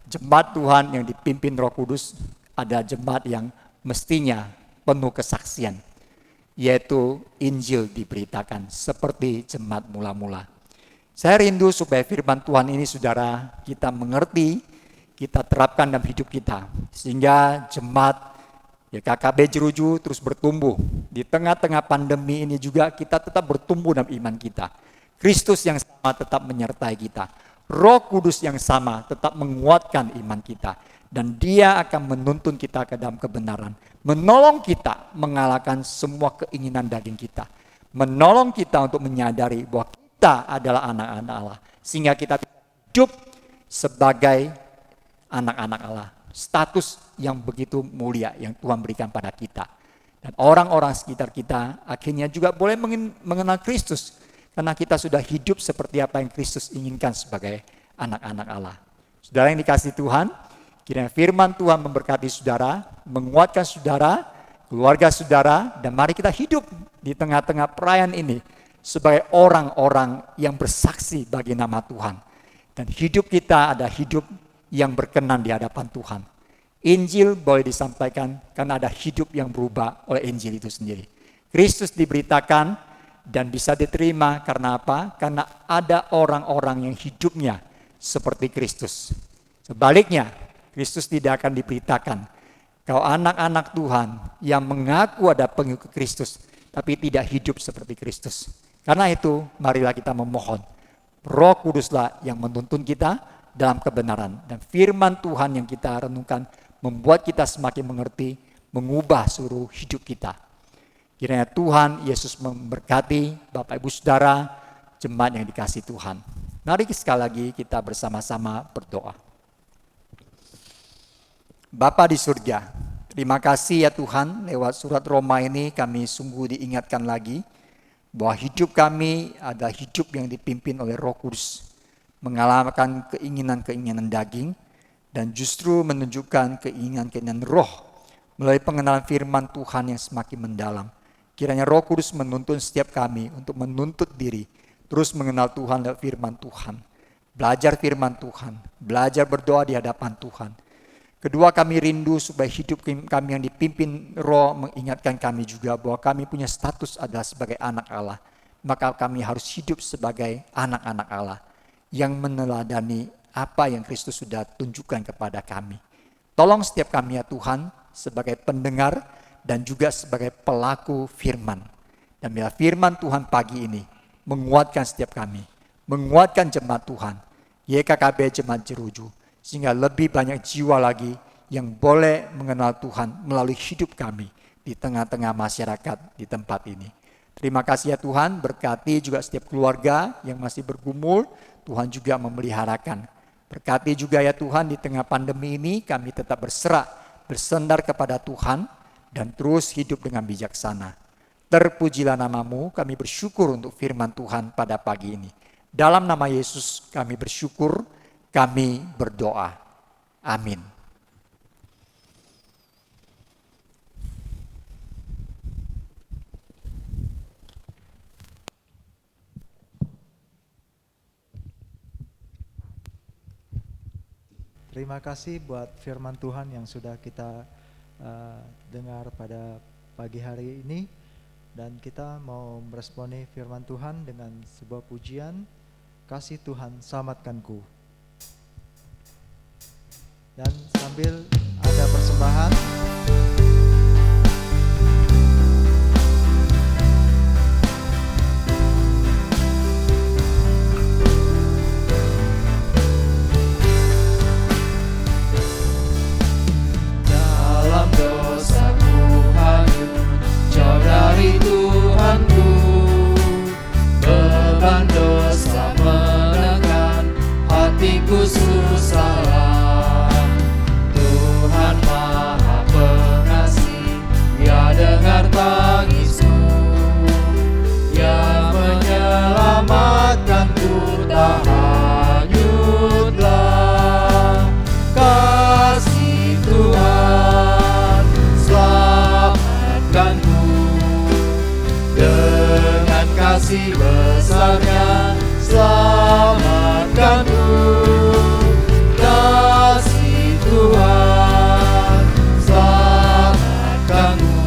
jemaat Tuhan yang dipimpin Roh Kudus ada jemaat yang mestinya penuh kesaksian. Yaitu Injil diberitakan seperti jemaat mula-mula. Saya rindu supaya firman Tuhan ini saudara kita mengerti, kita terapkan dalam hidup kita. Sehingga jemaat ya KKB Jeruju terus bertumbuh. Di tengah-tengah pandemi ini juga kita tetap bertumbuh dalam iman kita. Kristus yang sama tetap menyertai kita. Roh Kudus yang sama tetap menguatkan iman kita. Dan dia akan menuntun kita ke dalam kebenaran. Menolong kita mengalahkan semua keinginan daging kita. Menolong kita untuk menyadari bahwa kita adalah anak-anak Allah. Sehingga kita hidup sebagai anak-anak Allah. Status yang begitu mulia yang Tuhan berikan pada kita. Dan orang-orang sekitar kita akhirnya juga boleh mengenal Kristus. Karena kita sudah hidup seperti apa yang Kristus inginkan sebagai anak-anak Allah. Saudara yang dikasihi Tuhan, kiranya firman Tuhan memberkati saudara, menguatkan saudara, keluarga saudara, dan mari kita hidup di tengah-tengah perayaan ini sebagai orang-orang yang bersaksi bagi nama Tuhan. Dan hidup kita ada hidup yang berkenan di hadapan Tuhan. Injil boleh disampaikan karena ada hidup yang berubah oleh Injil itu sendiri. Kristus diberitakan dan bisa diterima karena apa? Karena ada orang-orang yang hidupnya seperti Kristus. Sebaliknya, Kristus tidak akan diberitakan. Kau anak-anak Tuhan yang mengaku ada pengikut Kristus, tapi tidak hidup seperti Kristus. Karena itu, marilah kita memohon. Roh Kuduslah yang menuntun kita dalam kebenaran. Dan firman Tuhan yang kita renungkan membuat kita semakin mengerti, mengubah seluruh hidup kita. Kiranya Tuhan Yesus memberkati Bapak Ibu Saudara, jemaat yang dikasihi Tuhan. Mari sekali lagi kita bersama-sama berdoa. Bapa di surga, terima kasih ya Tuhan, lewat surat Roma ini kami sungguh diingatkan lagi bahwa hidup kami adalah hidup yang dipimpin oleh Roh Kudus, mengalahkan keinginan-keinginan daging dan justru menunjukkan keinginan-keinginan roh melalui pengenalan firman Tuhan yang semakin mendalam. Kiranya Roh Kudus menuntun setiap kami untuk menuntut diri, terus mengenal Tuhan lewat firman Tuhan, belajar firman Tuhan, belajar berdoa di hadapan Tuhan. Kedua, kami rindu supaya hidup kami yang dipimpin Roh mengingatkan kami juga bahwa kami punya status adalah sebagai anak Allah. Maka kami harus hidup sebagai anak-anak Allah yang meneladani apa yang Kristus sudah tunjukkan kepada kami. Tolong setiap kami ya Tuhan sebagai pendengar dan juga sebagai pelaku firman. Dan bila firman Tuhan pagi ini menguatkan setiap kami, menguatkan jemaat Tuhan, YKKB Jemaat Jeruju, sehingga lebih banyak jiwa lagi yang boleh mengenal Tuhan melalui hidup kami di tengah-tengah masyarakat di tempat ini. Terima kasih ya Tuhan, berkati juga setiap keluarga yang masih bergumul, Tuhan juga memeliharakan. Berkati juga ya Tuhan di tengah pandemi ini kami tetap berserah, bersandar kepada Tuhan dan terus hidup dengan bijaksana. Terpujilah namamu, kami bersyukur untuk firman Tuhan pada pagi ini. Dalam nama Yesus kami bersyukur, kami berdoa. Amin. Terima kasih buat firman Tuhan yang sudah kita dengar pada pagi hari ini. Dan kita mau meresponi firman Tuhan dengan sebuah pujian, Kasih Tuhan Selamatkanku. Dan sambil ada persembahan, Dalam dosaku hanyut jauh dari Tuhanku, beban dosa menekan hatiku susah. kasih besarnya selamatkanku. Kasih Tuhan selamatkanku.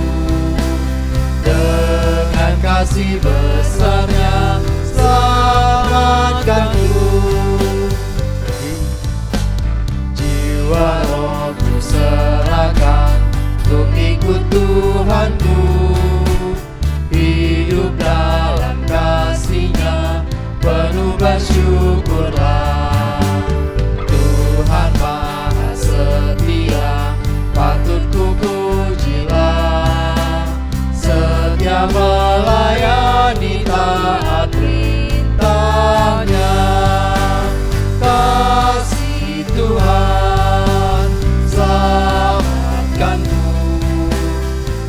Dengan kasih besarnya selamatkanku. Jiwa rohku serahkan untuk ikut Tuhanku. Hidup dalam kasih-Nya penuh bersyukurlah. Tuhan Maha Setia, patut ku pujilah. Setia melayani taat perintah-Nya. Kasih Tuhan selamatkanku.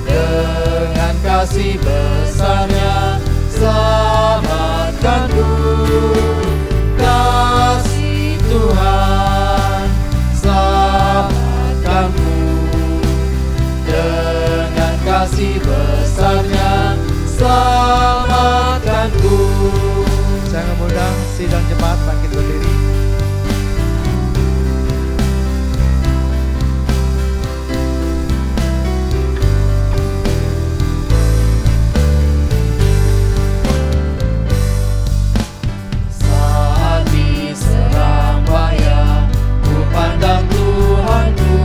Dengan kasih besarnya selamatkanku. Kasih Tuhan selamatkanku. Dengan kasih besarnya selamatkanku. Saya mengundang sidang jemaat bangkit berdiri. Saat diserang bahaya, ku pandang Tuhanku.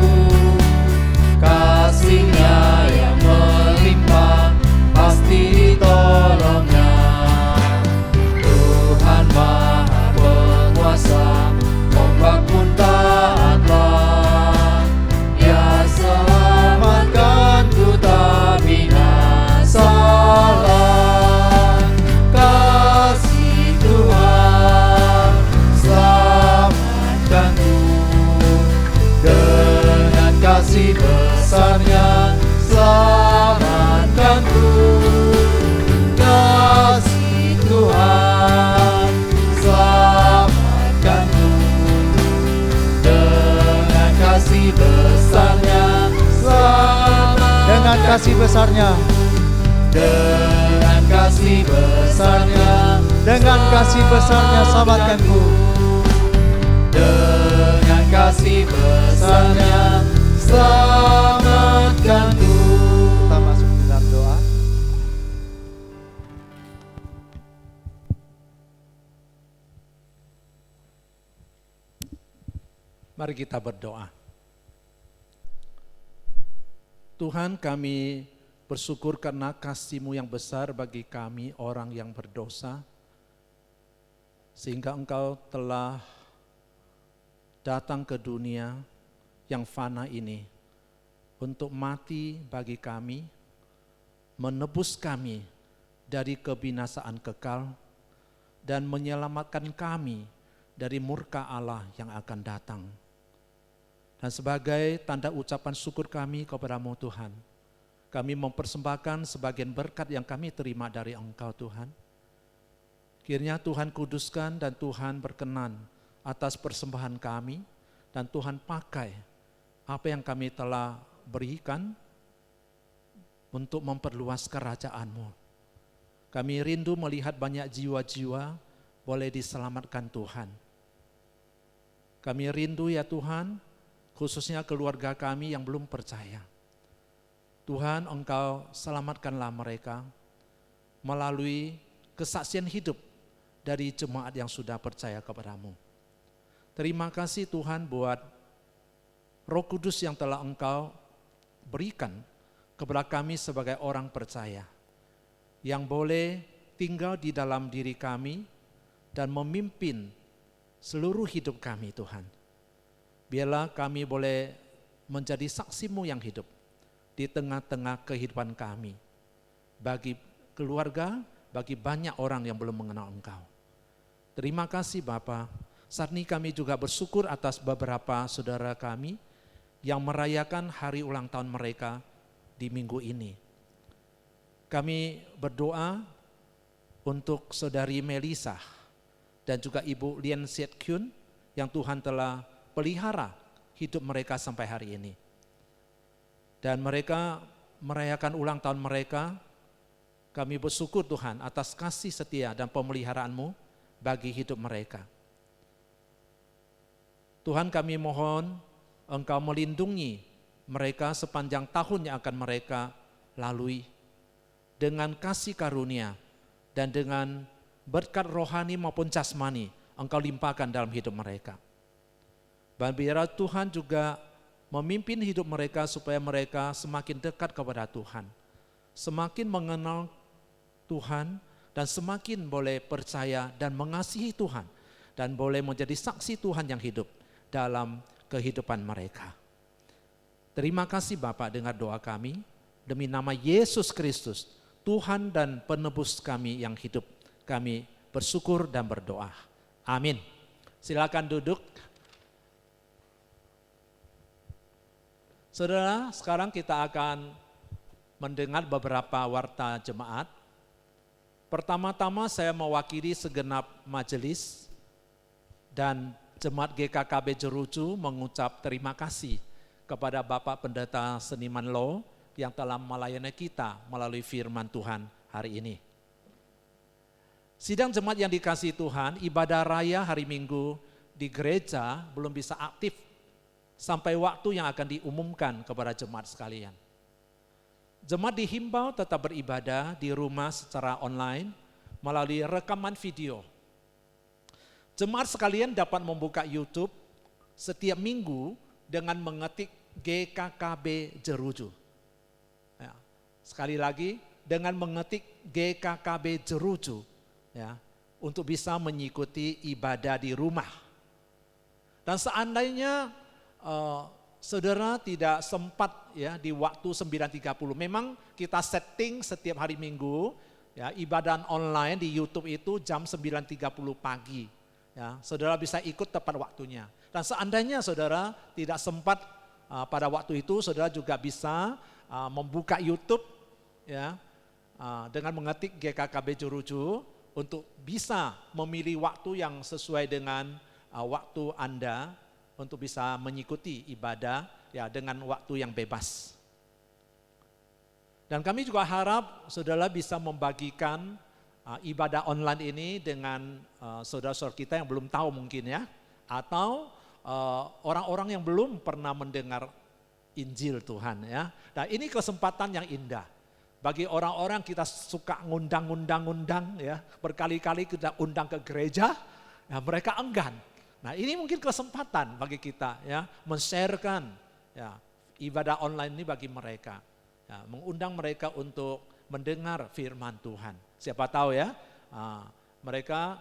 Kasih-Nya yang melimpah, pasti ditolong-Nya. Tuhan Maha Penguasa, ombak pun taatlah. Ya selamatkanku tak binasalah. Kasih Tuhan selamatkanku. Dengan kasih besarnya selamatkanku. Kasih Tuhan selamatkanku. Dengan kasih besarnya selamatkanku. Dengan kasih besarnya, Dengan kasih besarnya, dengan kasih besarnya selamatkanku. dengan kasih besarnya selamatkanku. Kita masuk ke dalam doa. Mari kita berdoa. Tuhan, kami bersyukur karena kasih-Mu yang besar bagi kami orang yang berdosa, sehingga Engkau telah datang ke dunia yang fana ini untuk mati bagi kami, menebus kami dari kebinasaan kekal, dan menyelamatkan kami dari murka Allah yang akan datang. Dan sebagai tanda ucapan syukur kami kepada-Mu Tuhan, kami mempersembahkan sebagian berkat yang kami terima dari Engkau Tuhan. Kiranya Tuhan kuduskan dan Tuhan berkenan atas persembahan kami, dan Tuhan pakai apa yang kami telah berikan untuk memperluas kerajaan-Mu. Kami rindu melihat banyak jiwa-jiwa boleh diselamatkan Tuhan. Kami rindu ya Tuhan, khususnya keluarga kami yang belum percaya. Tuhan, Engkau selamatkanlah mereka melalui kesaksian hidup dari jemaat yang sudah percaya kepada-Mu. Terima kasih Tuhan buat Roh Kudus yang telah Engkau berikan kepada kami sebagai orang percaya, yang boleh tinggal di dalam diri kami dan memimpin seluruh hidup kami Tuhan. Biarlah kami boleh menjadi saksi-Mu yang hidup di tengah-tengah kehidupan kami, bagi keluarga, bagi banyak orang yang belum mengenal Engkau. Terima kasih Bapa. Saat ini kami juga bersyukur atas beberapa saudara kami yang merayakan hari ulang tahun mereka di minggu ini. Kami berdoa untuk saudari Melisa dan juga Ibu Lien Siet Kyun yang Tuhan telah pelihara hidup mereka sampai hari ini. Dan mereka merayakan ulang tahun mereka Kami bersyukur Tuhan atas kasih setia dan pemeliharaan-Mu bagi hidup mereka. Tuhan, kami mohon Engkau melindungi mereka sepanjang tahun yang akan mereka lalui dengan kasih karunia dan dengan berkat rohani maupun jasmani Engkau limpahkan dalam hidup mereka. Dan biarlah Tuhan juga memimpin hidup mereka supaya mereka semakin dekat kepada Tuhan, semakin mengenal Tuhan, dan semakin boleh percaya dan mengasihi Tuhan, dan boleh menjadi saksi Tuhan yang hidup dalam kehidupan mereka. Terima kasih Bapa, dengar doa kami, demi nama Yesus Kristus, Tuhan dan penebus kami yang hidup, kami bersyukur dan berdoa. Amin. Silakan duduk. Saudara, sekarang kita akan mendengar beberapa warta jemaat. Pertama-tama saya mewakili segenap majelis dan Jemaat GKKB Jeruju mengucap terima kasih kepada Bapak Pendeta Seniman Lo yang telah melayani kita melalui firman Tuhan hari ini. Sidang jemaat yang dikasihi Tuhan, ibadah raya hari Minggu di gereja belum bisa aktif sampai waktu yang akan diumumkan kepada jemaat sekalian. Jemaat dihimbau tetap beribadah di rumah secara online melalui rekaman video. Jemaat sekalian dapat membuka YouTube setiap minggu dengan mengetik GKKB Jeruju. Ya, sekali lagi, dengan mengetik GKKB Jeruju, ya, untuk bisa mengikuti ibadah di rumah. Dan seandainya saudara tidak sempat ya di waktu 9.30, memang kita setting setiap hari Minggu ya ibadah online di YouTube itu jam 9.30 pagi. Ya, saudara bisa ikut tepat waktunya. Dan seandainya saudara tidak sempat pada waktu itu, saudara juga bisa membuka YouTube ya dengan mengetik GKKB Jeruju untuk bisa memilih waktu yang sesuai dengan waktu Anda untuk bisa mengikuti ibadah ya dengan waktu yang bebas. Dan kami juga harap saudara bisa membagikan ibadah online ini dengan saudara-saudara kita yang belum tahu mungkin ya, atau orang-orang yang belum pernah mendengar Injil Tuhan ya. Nah, ini kesempatan yang indah. Bagi orang-orang kita suka ngundang ya, berkali-kali kita undang ke gereja, ya mereka enggan. Nah, ini mungkin kesempatan bagi kita ya, men-sharekan ya ibadah online ini bagi mereka. Ya, mengundang mereka untuk mendengar firman Tuhan. Siapa tahu ya, mereka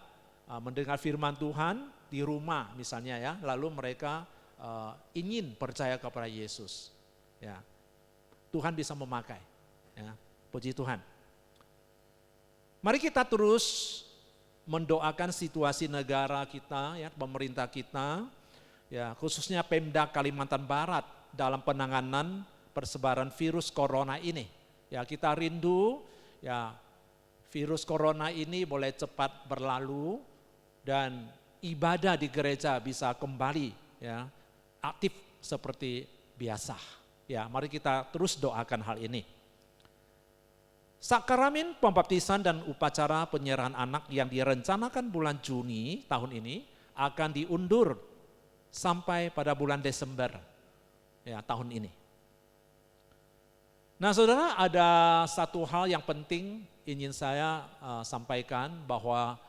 mendengar firman Tuhan di rumah misalnya ya, lalu mereka ingin percaya kepada Yesus. Ya, Tuhan bisa memakai. Ya, puji Tuhan. Mari kita terus mendoakan situasi negara kita, ya, pemerintah kita, ya, khususnya Pemda Kalimantan Barat dalam penanganan persebaran virus corona ini. Ya, kita rindu, ya, virus corona ini boleh cepat berlalu dan ibadah di gereja bisa kembali, ya, aktif seperti biasa. Ya, mari kita terus doakan hal ini. Sakramen pembaptisan dan upacara penyerahan anak yang direncanakan bulan Juni tahun ini akan diundur sampai pada bulan Desember ya, tahun ini. Nah saudara, ada satu hal yang penting ingin saya sampaikan bahwa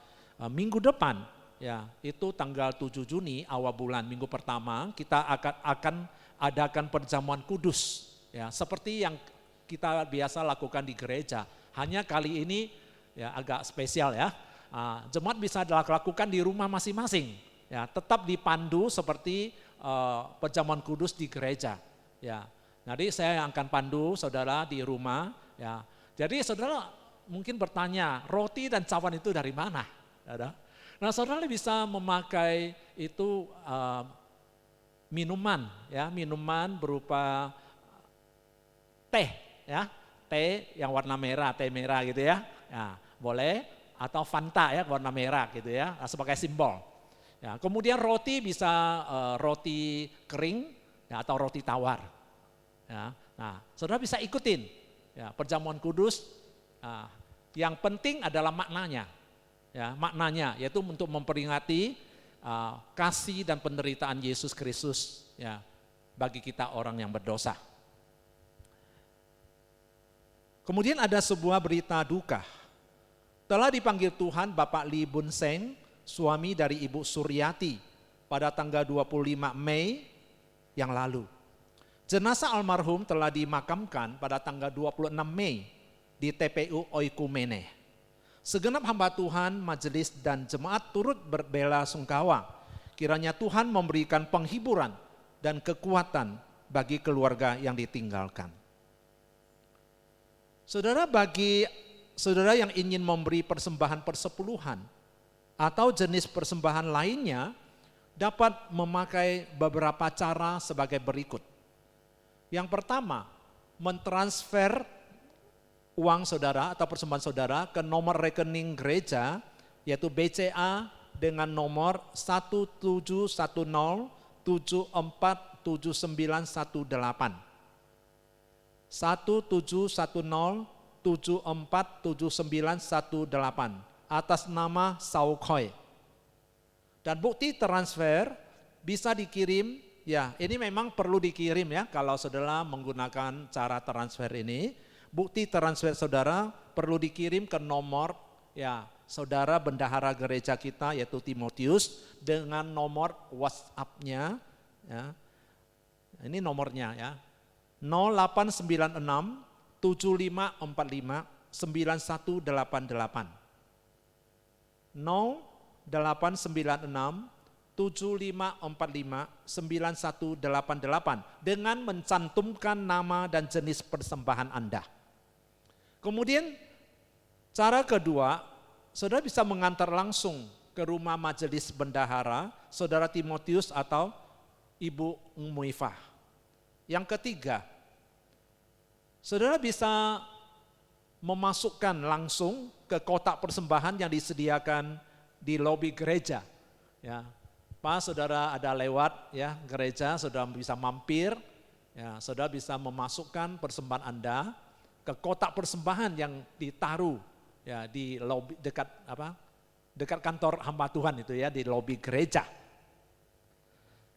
minggu depan ya itu tanggal 7 Juni awal bulan minggu pertama kita akan adakan perjamuan kudus ya seperti yang kita biasa lakukan di gereja, hanya kali ini ya agak spesial ya. Jemaat bisa dilakukan di rumah masing-masing, ya tetap dipandu seperti perjamuan kudus di gereja. Ya, nanti saya akan pandu saudara di rumah. Ya, jadi saudara mungkin bertanya, roti dan cawan itu dari mana? Nah, saudara bisa memakai itu minuman, ya minuman berupa teh. Ya, teh yang warna merah, teh merah gitu ya. Ya, boleh atau Fanta ya warna merah gitu ya, sebagai simbol. Ya, kemudian roti bisa roti kering ya, atau roti tawar. Ya, nah, saudara bisa ikutin ya perjamuan kudus Yang penting adalah maknanya. Ya, maknanya yaitu untuk memperingati kasih dan penderitaan Yesus Kristus ya bagi kita orang yang berdosa. Kemudian ada sebuah berita duka. Telah dipanggil Tuhan Bapak Lee Bun Seng, suami dari Ibu Suryati, pada tanggal 25 Mei yang lalu. Jenazah almarhum telah dimakamkan pada tanggal 26 Mei di TPU Oikumene. Segenap hamba Tuhan, majelis dan jemaat turut berbela sungkawa. Kiranya Tuhan memberikan penghiburan dan kekuatan bagi keluarga yang ditinggalkan. Saudara, bagi saudara yang ingin memberi persembahan persepuluhan atau jenis persembahan lainnya, dapat memakai beberapa cara sebagai berikut. Yang pertama, mentransfer uang saudara atau persembahan saudara ke nomor rekening gereja, yaitu BCA dengan nomor 1710747918. 1710747918 atas nama Saukoi. Dan bukti transfer bisa dikirim, ya ini memang perlu dikirim ya kalau saudara menggunakan cara transfer ini. Bukti transfer saudara perlu dikirim ke nomor ya saudara bendahara gereja kita yaitu Timotius dengan nomor WhatsApp-nya ya. Ini nomornya ya. 0896 7545 9188. 0896 7545 9188 dengan mencantumkan nama dan jenis persembahan Anda. Kemudian cara kedua, saudara bisa mengantar langsung ke rumah majelis bendahara, saudara Timotius atau Ibu Muifah. Yang ketiga, saudara bisa memasukkan langsung ke kotak persembahan yang disediakan di lobi gereja. Ya, pas saudara ada lewat ya gereja, saudara bisa mampir, ya, saudara bisa memasukkan persembahan Anda ke kotak persembahan yang ditaruh ya di lobi dekat kantor hamba Tuhan itu ya di lobi gereja.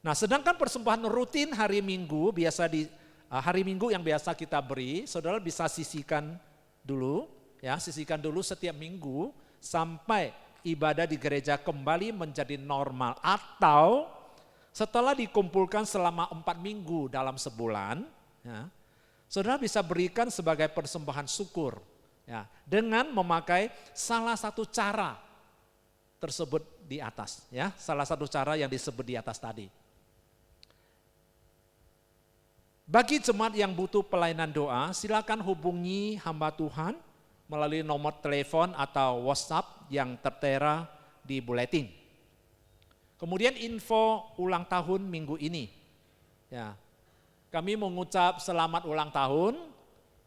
Nah, sedangkan persembahan rutin hari Minggu biasa di hari Minggu yang biasa kita beri, saudara bisa sisihkan dulu ya, sisihkan dulu setiap minggu sampai ibadah di gereja kembali menjadi normal, atau setelah dikumpulkan selama 4 minggu dalam sebulan ya, saudara bisa berikan sebagai persembahan syukur ya, dengan memakai salah satu cara tersebut di atas ya, salah satu cara yang disebut di atas tadi. Bagi jemaat yang butuh pelayanan doa, silakan hubungi hamba Tuhan melalui nomor telepon atau WhatsApp yang tertera di buletin. Kemudian info ulang tahun minggu ini. Ya, kami mengucap selamat ulang tahun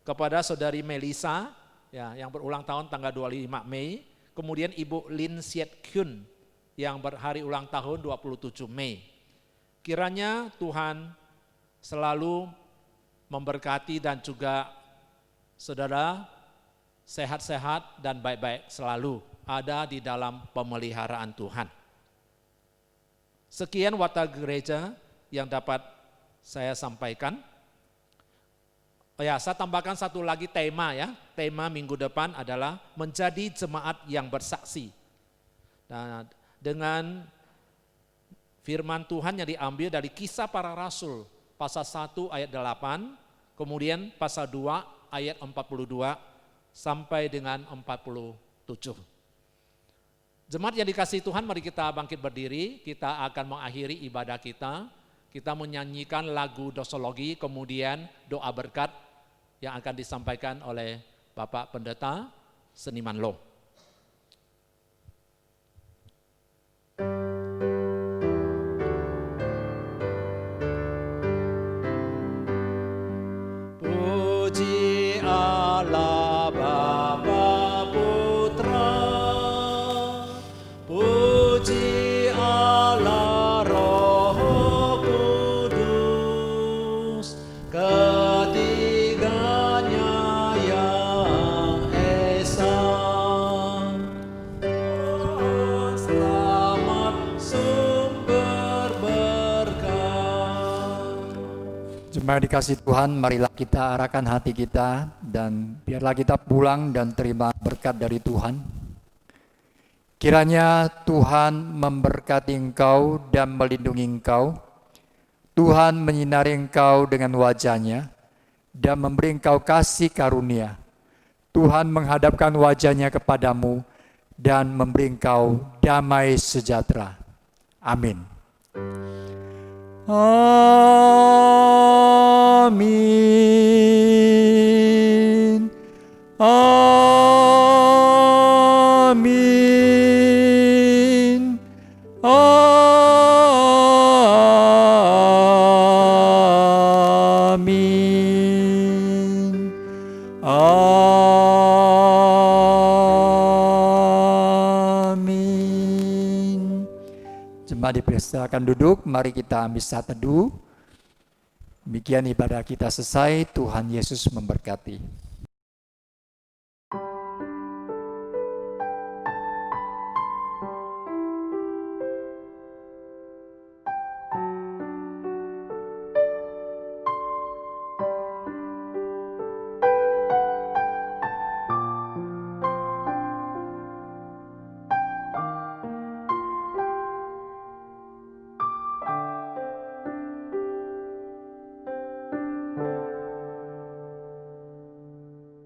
kepada saudari Melisa ya, yang berulang tahun tanggal 25 Mei. Kemudian Ibu Lin Siet Kyun yang berhari ulang tahun 27 Mei. Kiranya Tuhan selalu memberkati dan juga saudara sehat-sehat dan baik-baik selalu ada di dalam pemeliharaan Tuhan. Sekian watak gereja yang dapat saya sampaikan. Oh ya, saya tambahkan satu lagi tema ya. Tema minggu depan adalah menjadi jemaat yang bersaksi. Nah, dengan firman Tuhan yang diambil dari Kisah Para Rasul pasal 1 ayat 8, kemudian pasal 2 ayat 42 sampai dengan 47. Jemaat yang dikasihi Tuhan, mari kita bangkit berdiri, kita akan mengakhiri ibadah kita. Kita menyanyikan lagu dosologi, kemudian doa berkat yang akan disampaikan oleh Bapak Pendeta Seniman Lo. Puji Allah Bapa Putra, puji Allah Roh Kudus, ketiganya yang esa Jemaat dikasih Tuhan, marilah kita arahkan hati kita dan biarlah kita pulang dan terima berkat dari Tuhan. Kiranya Tuhan memberkati engkau dan melindungi engkau. Tuhan menyinari engkau dengan wajah-Nya dan memberi engkau kasih karunia. Tuhan menghadapkan wajah-Nya kepadamu dan memberi engkau damai sejahtera. Amin. Amin. Amin. Amin. Amin. Jemaat dipersilakan duduk, mari kita ambil saat teduh. Demikian ibadah kita selesai, Tuhan Yesus memberkati.